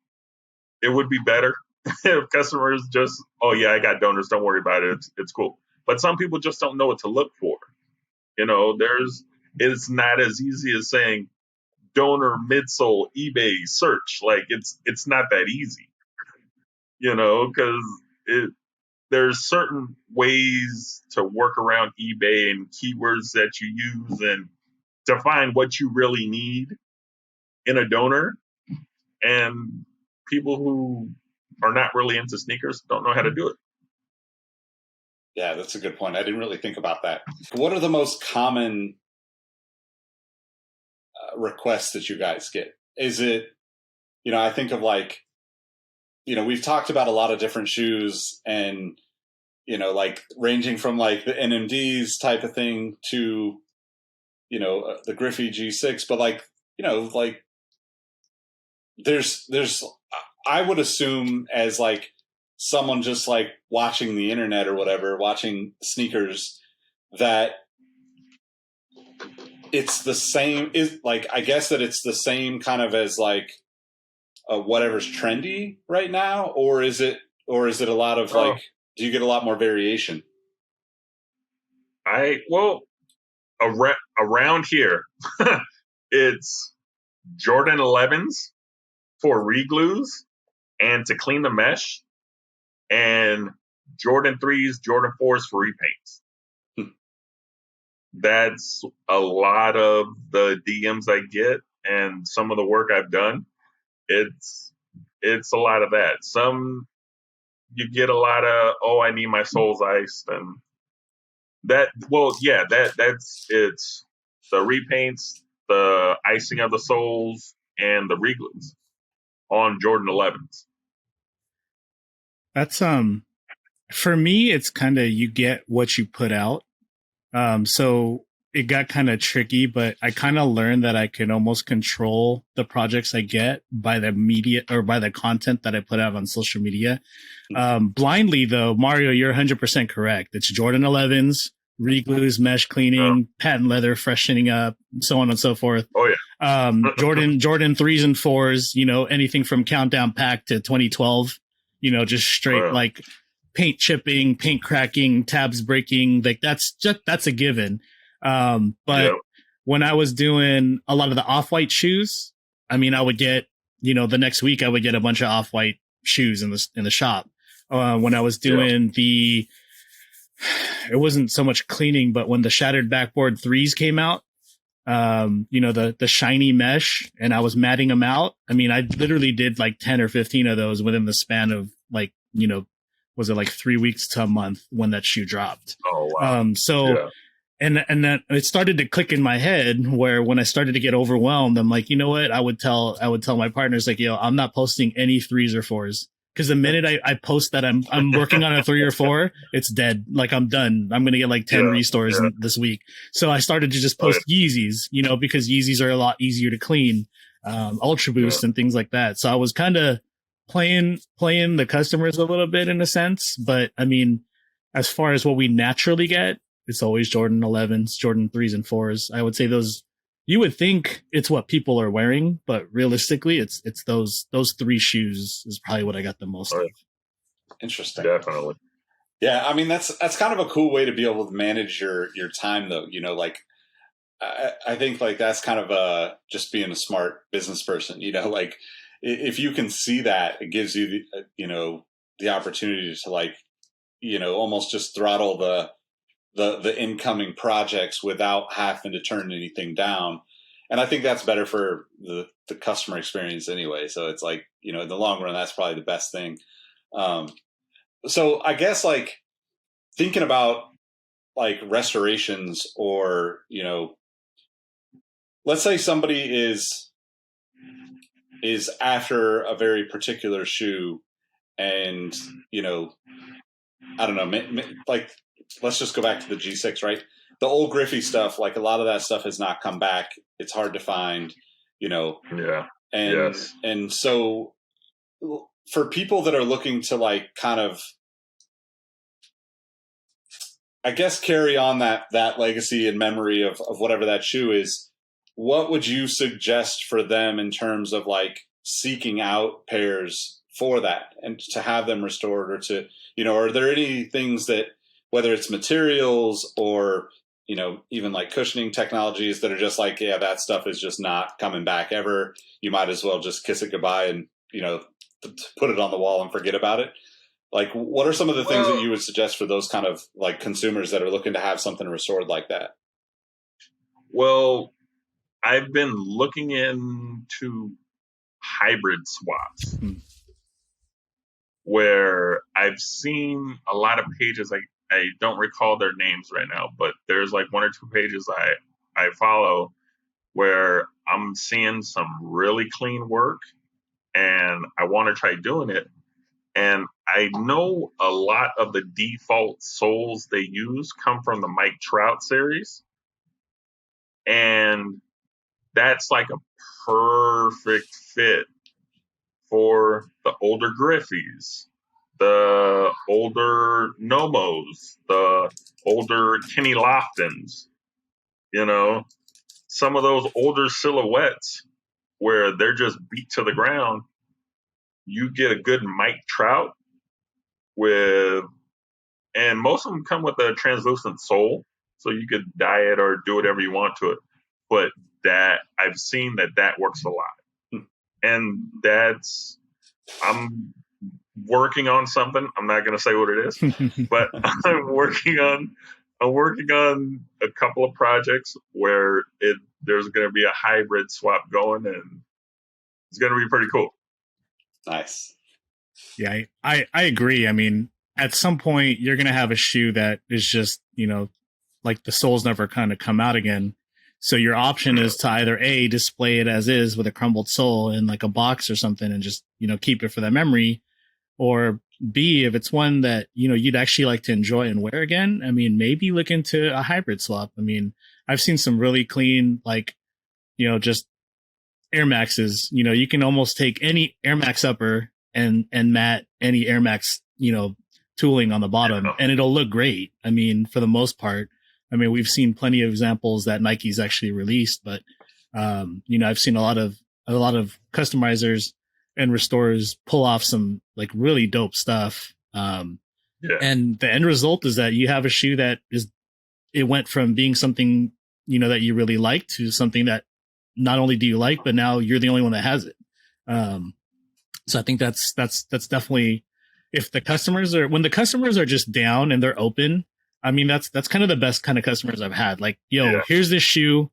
it would be better if customers just, oh yeah, I got donors, don't worry about it. It's cool. But some people just don't know what to look for. It's not as easy as saying donor midsole eBay search. Like it's not that easy, because there's certain ways to work around eBay and keywords that you use and to find what you really need in a donor. And people who are not really into sneakers don't know how to do it. Yeah, that's a good point. I didn't really think about that. What are the most common requests that you guys get? Is it, I think of like, we've talked about a lot of different shoes and, like ranging from like the NMDs type of thing to, the Griffey G6, but like, like there's, I would assume as like someone just like watching the internet or whatever, watching sneakers, that it's the same, I guess that it's the same kind of as like whatever's trendy right now, or is it a lot of like, do you get a lot more variation? Around here, it's Jordan 11s for re-glues and to clean the mesh, and Jordan 3s, Jordan 4s for repaints. That's a lot of the DMs I get and some of the work I've done. It's a lot of that. Some you get a lot of, I need my soles iced, and that's it's the repaints, the icing of the soles, and the re-glues on Jordan 11s. That's for me, it's kind of you get what you put out. So it got kind of tricky, but I kind of learned that I can almost control the projects I get by the media or by the content that I put out on social media. Blindly though, Mario, you're 100% correct. It's Jordan 11s, re-glues, mesh cleaning, patent leather, freshening up, so on and so forth. Oh yeah. Jordan 3s and 4s, anything from Countdown Pack to 2012, just straight like paint chipping, paint cracking, tabs breaking, like that's a given. But when I was doing a lot of the off-white shoes, I mean, I would get, the next week I would get a bunch of off-white shoes in the shop. When I was doing it wasn't so much cleaning, but when the shattered backboard 3s came out, the shiny mesh, and I was matting them out. I mean, I literally did like 10 or 15 of those within the span of like, was it like 3 weeks to a month when that shoe dropped? Oh, wow. And then it started to click in my head where when I started to get overwhelmed, I'm like, you know what? I would tell my partners like, I'm not posting any 3s or 4s. Cause the minute I post that I'm working on a 3 or 4, it's dead. Like I'm done. I'm going to get like 10 restores this week. So I started to just post Yeezys, because Yeezys are a lot easier to clean, Ultra Boost and things like that. So I was kind of playing the customers a little bit in a sense, but I mean, as far as what we naturally get, it's always Jordan 11s, Jordan 3s and 4s. I would say those, you would think it's what people are wearing, but realistically it's those 3 shoes is probably what I got the most of. Interesting. Definitely. Yeah. I mean, that's kind of a cool way to be able to manage your time though. Like I think like that's kind of just being a smart business person, like if you can see that, it gives you the opportunity to like, almost just throttle the incoming projects without having to turn anything down. And I think that's better for the customer experience anyway. So it's like, in the long run, that's probably the best thing. So I guess like thinking about like restorations, or, you know, let's say somebody is after a very particular shoe, and, you know, I don't know, like, let's just go back to the G6, right? The old Griffey stuff, like a lot of that stuff has not come back. It's hard to find, you know. Yeah. And Yes. and so for people that are looking to, like, kind of, I guess, carry on that legacy and memory of whatever that shoe is, what would you suggest for them in terms of, like, seeking out pairs for that and to have them restored, or to, you know, are there any things that, whether it's materials or, you know, even like cushioning technologies, that are just like, yeah, that stuff is just not coming back ever. You might as well just kiss it goodbye and, you know, put it on the wall and forget about it. Like, what are some of the things that you would suggest for those kind of, like, consumers that are looking to have something restored like that? Well, I've been looking into hybrid swaps, where I've seen a lot of pages. I don't recall their names right now, but there's like one or two pages I follow where I'm seeing some really clean work, and I want to try doing it. And I know a lot of the default soles they use come from the Mike Trout series. And that's like a perfect fit for the older Griffies, the older Nomos, the older Kenny Loftons, you know, some of those older silhouettes where they're just beat to the ground. You get a good Mike Trout with, and most of them come with a translucent sole, so you could dye it or do whatever you want to it. But that, I've seen that works a lot. And I'm working on something. I'm not going to say what it is, but I'm working on a couple of projects where there's going to be a hybrid swap going, and it's going to be pretty cool. Nice. Yeah, I agree. I mean, at some point you're going to have a shoe that is just, you know, like the soles never kind of come out again. So your option is to either A, display it as is with a crumbled sole in like a box or something and just, you know, keep it for that memory. Or B, if it's one that, you know, you'd actually like to enjoy and wear again, I mean, maybe look into a hybrid swap. I mean, I've seen some really clean, like, you know, just Air Maxes. You know, you can almost take any Air Max upper and mat any Air Max, you know, tooling on the bottom, and it'll look great. I mean, for the most part. I mean, we've seen plenty of examples that Nike's actually released, but you know, I've seen a lot of customizers and restorers pull off some like really dope stuff. And the end result is that you have a shoe that it went from being something, you know, that you really like to something that not only do you like, but now you're the only one that has it. So I think that's definitely, if when the customers are just down and they're open, I mean, that's kind of the best kind of customers I've had. Like, yo, here's this shoe,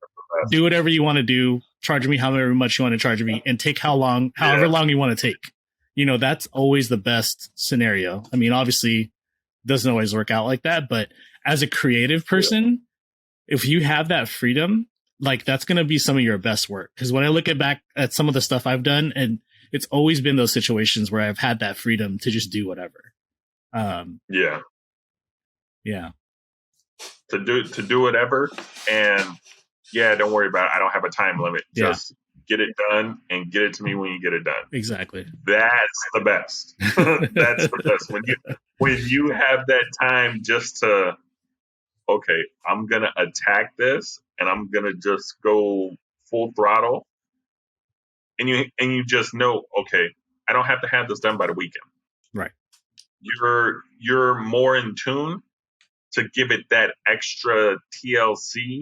do whatever you want to do, charge me however much you want to charge me, and take however long you want to take. You know, that's always the best scenario. I mean, obviously, it doesn't always work out like that, but as a creative person, if you have that freedom, like, that's going to be some of your best work. Because when I look back at some of the stuff I've done, and it's always been those situations where I've had that freedom to just do whatever. Yeah. To do whatever, and don't worry about it. I don't have a time limit. Just get it done and get it to me when you get it done. Exactly. That's the best. That's the best. When you have that time just to, okay, I'm gonna attack this and I'm gonna just go full throttle, and you just know, okay, I don't have to have this done by the weekend. Right. You're more in tune to give it that extra TLC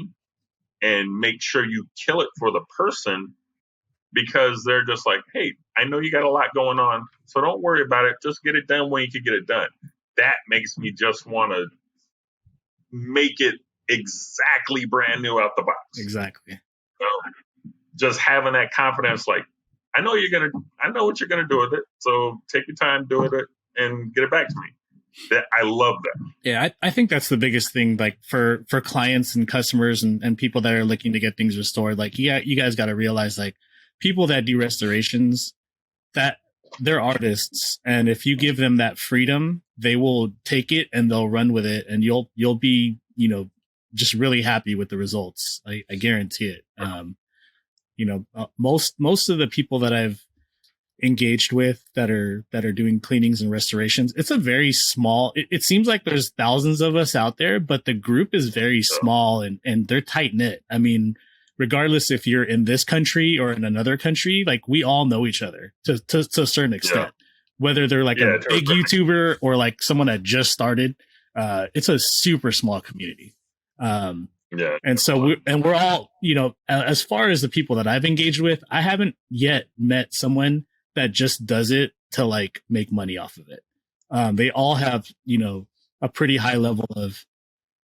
and make sure you kill it for the person, because they're just like, hey, I know you got a lot going on, so don't worry about it. Just get it done when you can get it done. That makes me just want to make it exactly brand new out the box. Exactly. So just having that confidence, like, I know what you're going to do with it. So take your time, do it, and get it back to me. I love that. Yeah, I think that's the biggest thing, like for clients and customers and people that are looking to get things restored. Like, yeah, you guys got to realize, like, people that do restorations, that they're artists, and if you give them that freedom, they will take it and they'll run with it, and you'll be, just really happy with the results. I guarantee it. Most of the people that I've engaged with that are doing cleanings and restorations, it's a very small, it seems like there's thousands of us out there, but the group is very small, and they're tight knit. I mean, regardless if you're in this country or in another country, like, we all know each other to a certain extent, whether they're like a big YouTuber or like someone that just started. It's a super small community. And so we're all, as far as the people that I've engaged with, I haven't yet met someone that just does it to like make money off of it. They all have, a pretty high level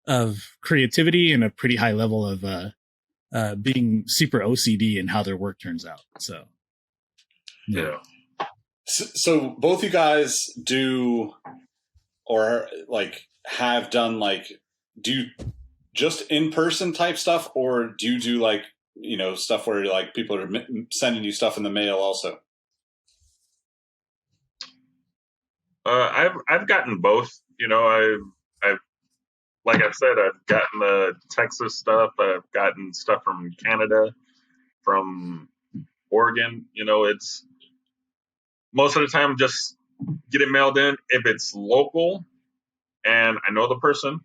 of creativity and a pretty high level of being super OCD in how their work turns out. So, yeah. So both you guys do, or like have done, like, do just in-person type stuff, or do you do like, stuff where like people are sending you stuff in the mail also? I've gotten both. I've like I said, I've gotten the Texas stuff. I've gotten stuff from Canada, from Oregon. It's most of the time just get it mailed in. If it's local and I know the person,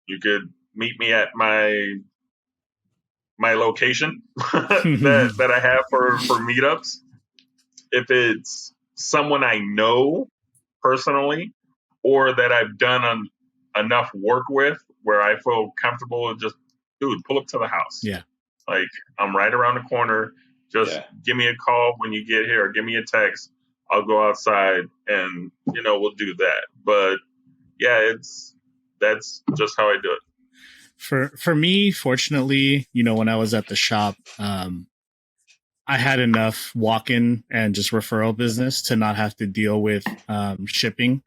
you could meet me at my location that I have for meetups. If it's someone I know personally, or that I've done enough work with where I feel comfortable, just, dude, pull up to the house. Yeah. Like, I'm right around the corner. Just give me a call when you get here, or give me a text. I'll go outside and, we'll do that. But yeah, that's just how I do it. For me, fortunately, when I was at the shop, I had enough walk-in and just referral business to not have to deal with shipping.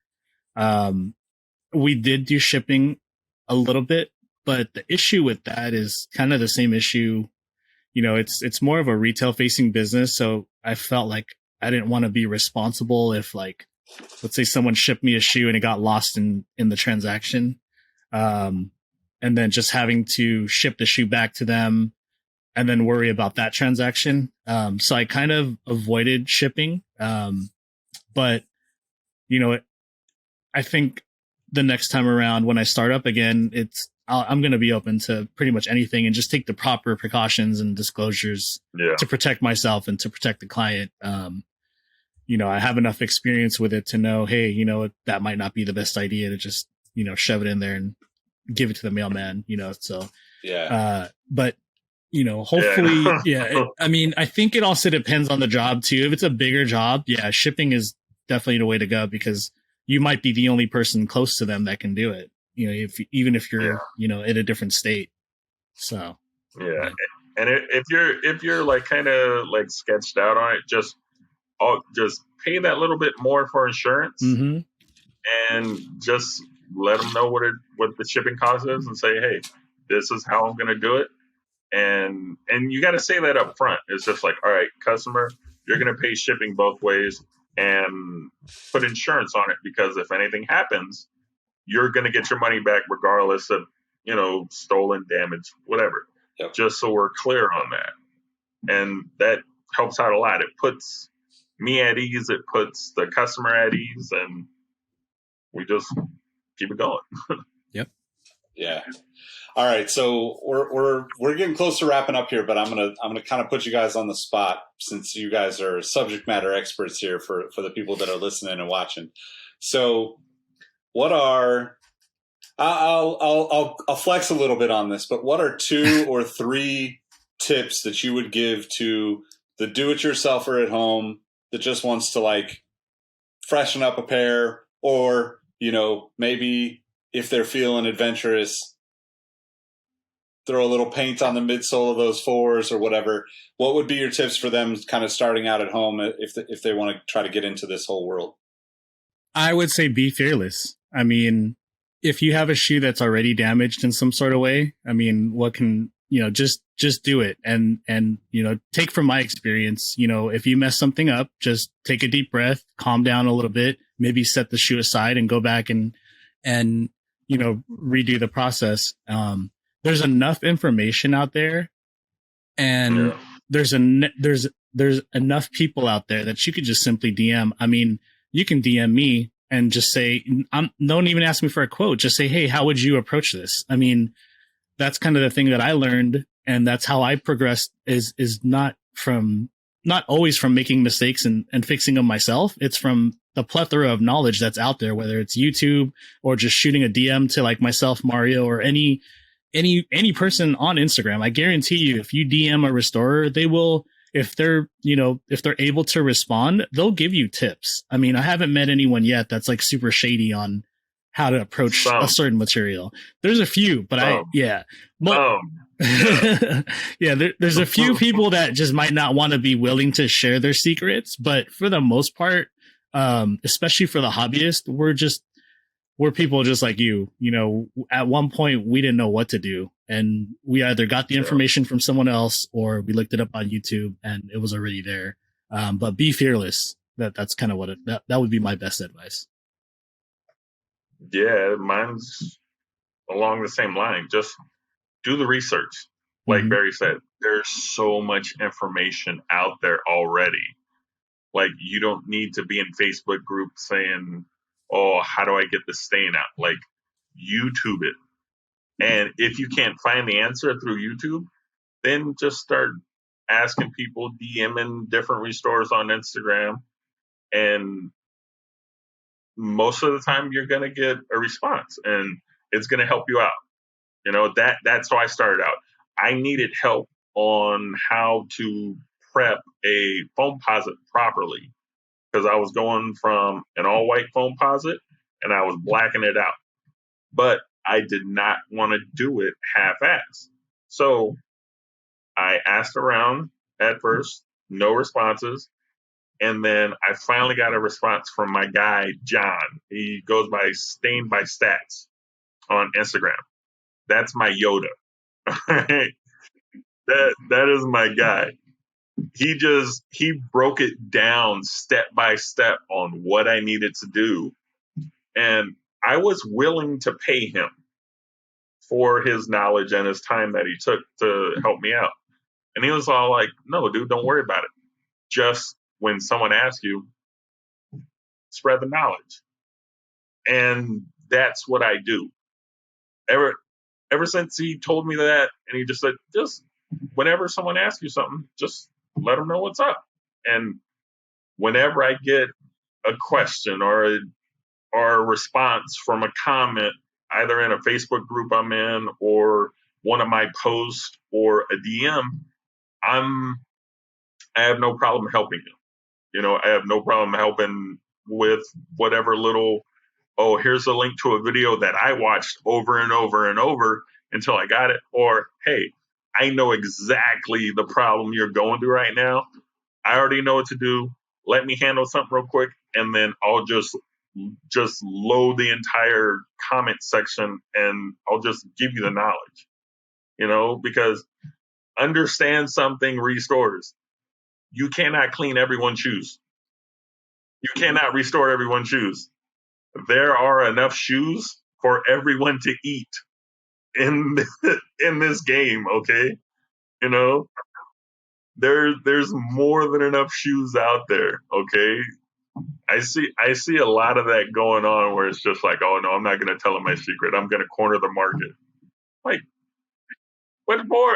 We did do shipping a little bit, but the issue with that is kind of the same issue. It's more of a retail facing business. So I felt like I didn't want to be responsible if, like, let's say someone shipped me a shoe and it got lost in the transaction. And then just having to ship the shoe back to them and then worry about that transaction. So I kind of avoided shipping. But, I think the next time around when I start up again, I'm going to be open to pretty much anything and just take the proper precautions and disclosures to protect myself and to protect the client. I have enough experience with it to know, hey, that might not be the best idea to just, shove it in there and give it to the mailman, so, but, hopefully, I mean, I think it also depends on the job too. If it's a bigger job, shipping is definitely the way to go, because you might be the only person close to them that can do it, even if you're, in a different state. So, And if you're like kind of like sketched out on it, just pay that little bit more for insurance, and just let them know what the shipping cost is, and say, hey, this is how I'm going to do it. And you got to say that up front. It's just like, all right, customer, you're going to pay shipping both ways, and put insurance on it, because if anything happens, you're going to get your money back regardless of, stolen, damage, whatever. Just so we're clear on that. And that helps out a lot. It puts me at ease. It puts the customer at ease, and we just keep it going. Yep. Yeah. All right, so we're getting close to wrapping up here, but I'm gonna kind of put you guys on the spot, since you guys are subject matter experts here for the people that are listening and watching. So, what are I'll flex a little bit on this, but what are 2 or 3 tips that you would give to the do-it-yourselfer at home that just wants to, like, freshen up a pair, or maybe if they're feeling adventurous, throw a little paint on the midsole of those 4s or whatever? What would be your tips for them kind of starting out at home if they want to try to get into this whole world? I would say be fearless. I mean, if you have a shoe that's already damaged in some sort of way, I mean, what can, just do it. And, take from my experience, if you mess something up, just take a deep breath, calm down a little bit, maybe set the shoe aside and go back and, redo the process. There's enough information out there, and Yeah. there's enough people out there that you could just simply DM. I mean, you can DM me and just say, don't even ask me for a quote. Just say, hey, how would you approach this? I mean, that's kind of the thing that I learned, and that's how I progressed. Is not always from making mistakes and fixing them myself. It's from the plethora of knowledge that's out there, whether it's YouTube or just shooting a DM to like myself, Mario, or any person on Instagram. I guarantee you, if you DM a restorer, they will, if they're able to respond, they'll give you tips. I mean, I haven't met anyone yet that's like super shady on how to approach a certain material. There's a few, but there's a few people that just might not want to be willing to share their secrets, but for the most part, especially for the hobbyist, we're people just like you. At one point we didn't know what to do, and we either got the information from someone else or we looked it up on YouTube and it was already there. But be fearless. That's kind of that would be my best advice. Yeah, mine's along the same line. Just do the research. Like Barry said, there's so much information out there already. Like, you don't need to be in Facebook groups saying, oh, how do I get the stain out? Like, YouTube it. And if you can't find the answer through YouTube, then just start asking people, DMing different restorers on Instagram. And most of the time you're going to get a response and it's going to help you out. That's how I started out. I needed help on how to prep a foam posit properly, because I was going from an all white foam posit and I was blacking it out, but I did not want to do it half-assed. So I asked around at first, no responses. And then I finally got a response from my guy, John. He goes by Stain by Stats on Instagram. That's my Yoda. That is my guy. He broke it down step by step on what I needed to do. And I was willing to pay him for his knowledge and his time that he took to help me out. And he was all like, no, dude, don't worry about it. Just when someone asks you, spread the knowledge. And that's what I do. Ever since he told me that, and he just said, just whenever someone asks you something, just let them know what's up. And whenever I get a question or a response from a comment, either in a Facebook group I'm in or one of my posts or a DM, I have no problem helping him. I have no problem helping with whatever little, oh, here's a link to a video that I watched over and over and over until I got it. Or, hey, I know exactly the problem you're going through right now. I already know what to do. Let me handle something real quick, and then I'll just load the entire comment section and I'll just give you the knowledge. Because understand something restores. You cannot clean everyone's shoes. You cannot restore everyone's shoes. There are enough shoes for everyone to eat in this game, okay? There's more than enough shoes out there, okay? I see a lot of that going on where it's just like, oh no, I'm not going to tell them my secret. I'm going to corner the market. Like, what more?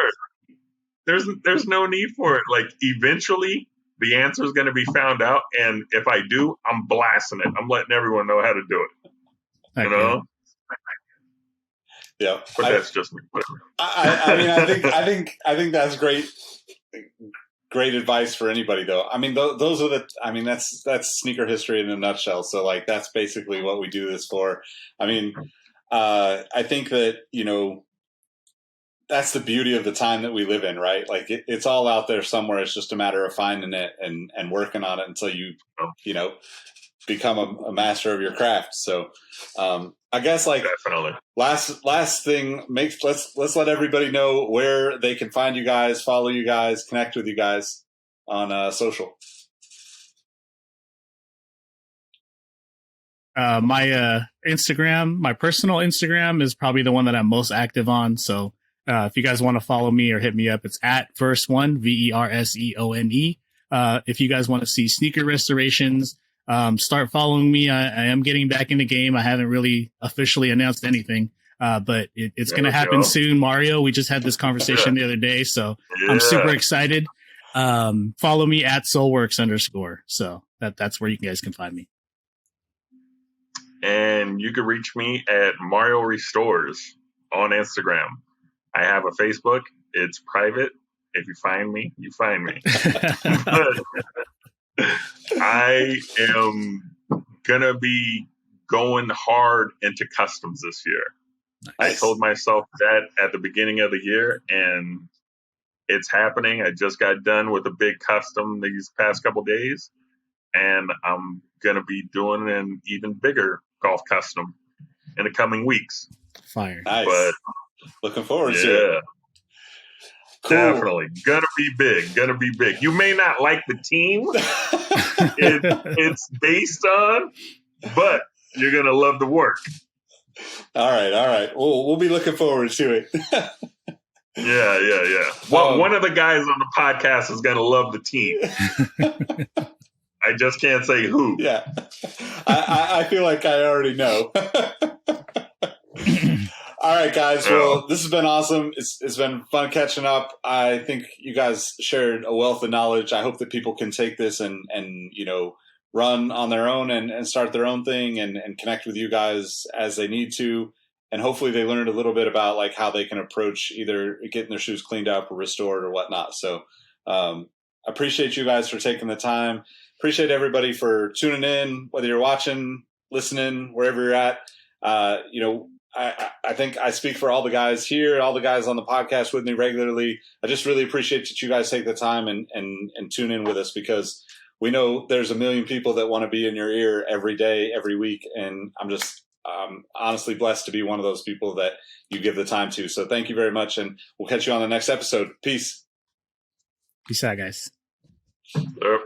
There's no need for it. Like, eventually the answer is going to be found out, and if I do, I'm blasting it. I'm letting everyone know how to do it. Okay. Yeah, but that's just me. I mean, I think that's great advice for anybody, though. I mean, those are that's sneaker history in a nutshell. So, like, that's basically what we do this for. I mean, I think that that's the beauty of the time that we live in, right? Like, it's all out there somewhere. It's just a matter of finding it and working on it until you become a master of your craft. So I guess like Definitely. last thing, let's let everybody know where they can find you guys, follow you guys, connect with you guys on social. My Instagram, my personal Instagram is probably the one that I'm most active on. So if you guys want to follow me or hit me up, it's at Verse1, VERSEONE. If you guys want to see sneaker restorations, start following me. I am getting back in the game. I haven't really officially announced anything, but it's going to happen soon. Mario, we just had this conversation the other day, so I'm super excited. Follow me at Soleworks _. So that's where you guys can find me. And you can reach me at Marrio Restores on Instagram. I have a Facebook. It's private. If you find me, you find me. But I am going to be going hard into customs this year. Nice. I told myself that at the beginning of the year, and it's happening. I just got done with a big custom these past couple days, and I'm going to be doing an even bigger golf custom in the coming weeks. Fire. Nice. But looking forward to it. Cool. Definitely. Gonna be big. You may not like the team it's based on, but you're going to love the work. All right. We'll be looking forward to it. Yeah. Well, one of the guys on the podcast is going to love the team. I just can't say who. Yeah. I feel like I already know. All right, guys. Well, this has been awesome. It's been fun catching up. I think you guys shared a wealth of knowledge. I hope that people can take this and run on their own and start their own thing and connect with you guys as they need to. And hopefully they learned a little bit about like how they can approach either getting their shoes cleaned up or restored or whatnot. So I appreciate you guys for taking the time. Appreciate everybody for tuning in, whether you're watching, listening, wherever you're at. I think I speak for all the guys here, all the guys on the podcast with me regularly. I just really appreciate that you guys take the time and tune in with us, because we know there's a million people that want to be in your ear every day, every week. And I'm just honestly blessed to be one of those people that you give the time to. So thank you very much. And we'll catch you on the next episode. Peace. Peace out, guys. Yep.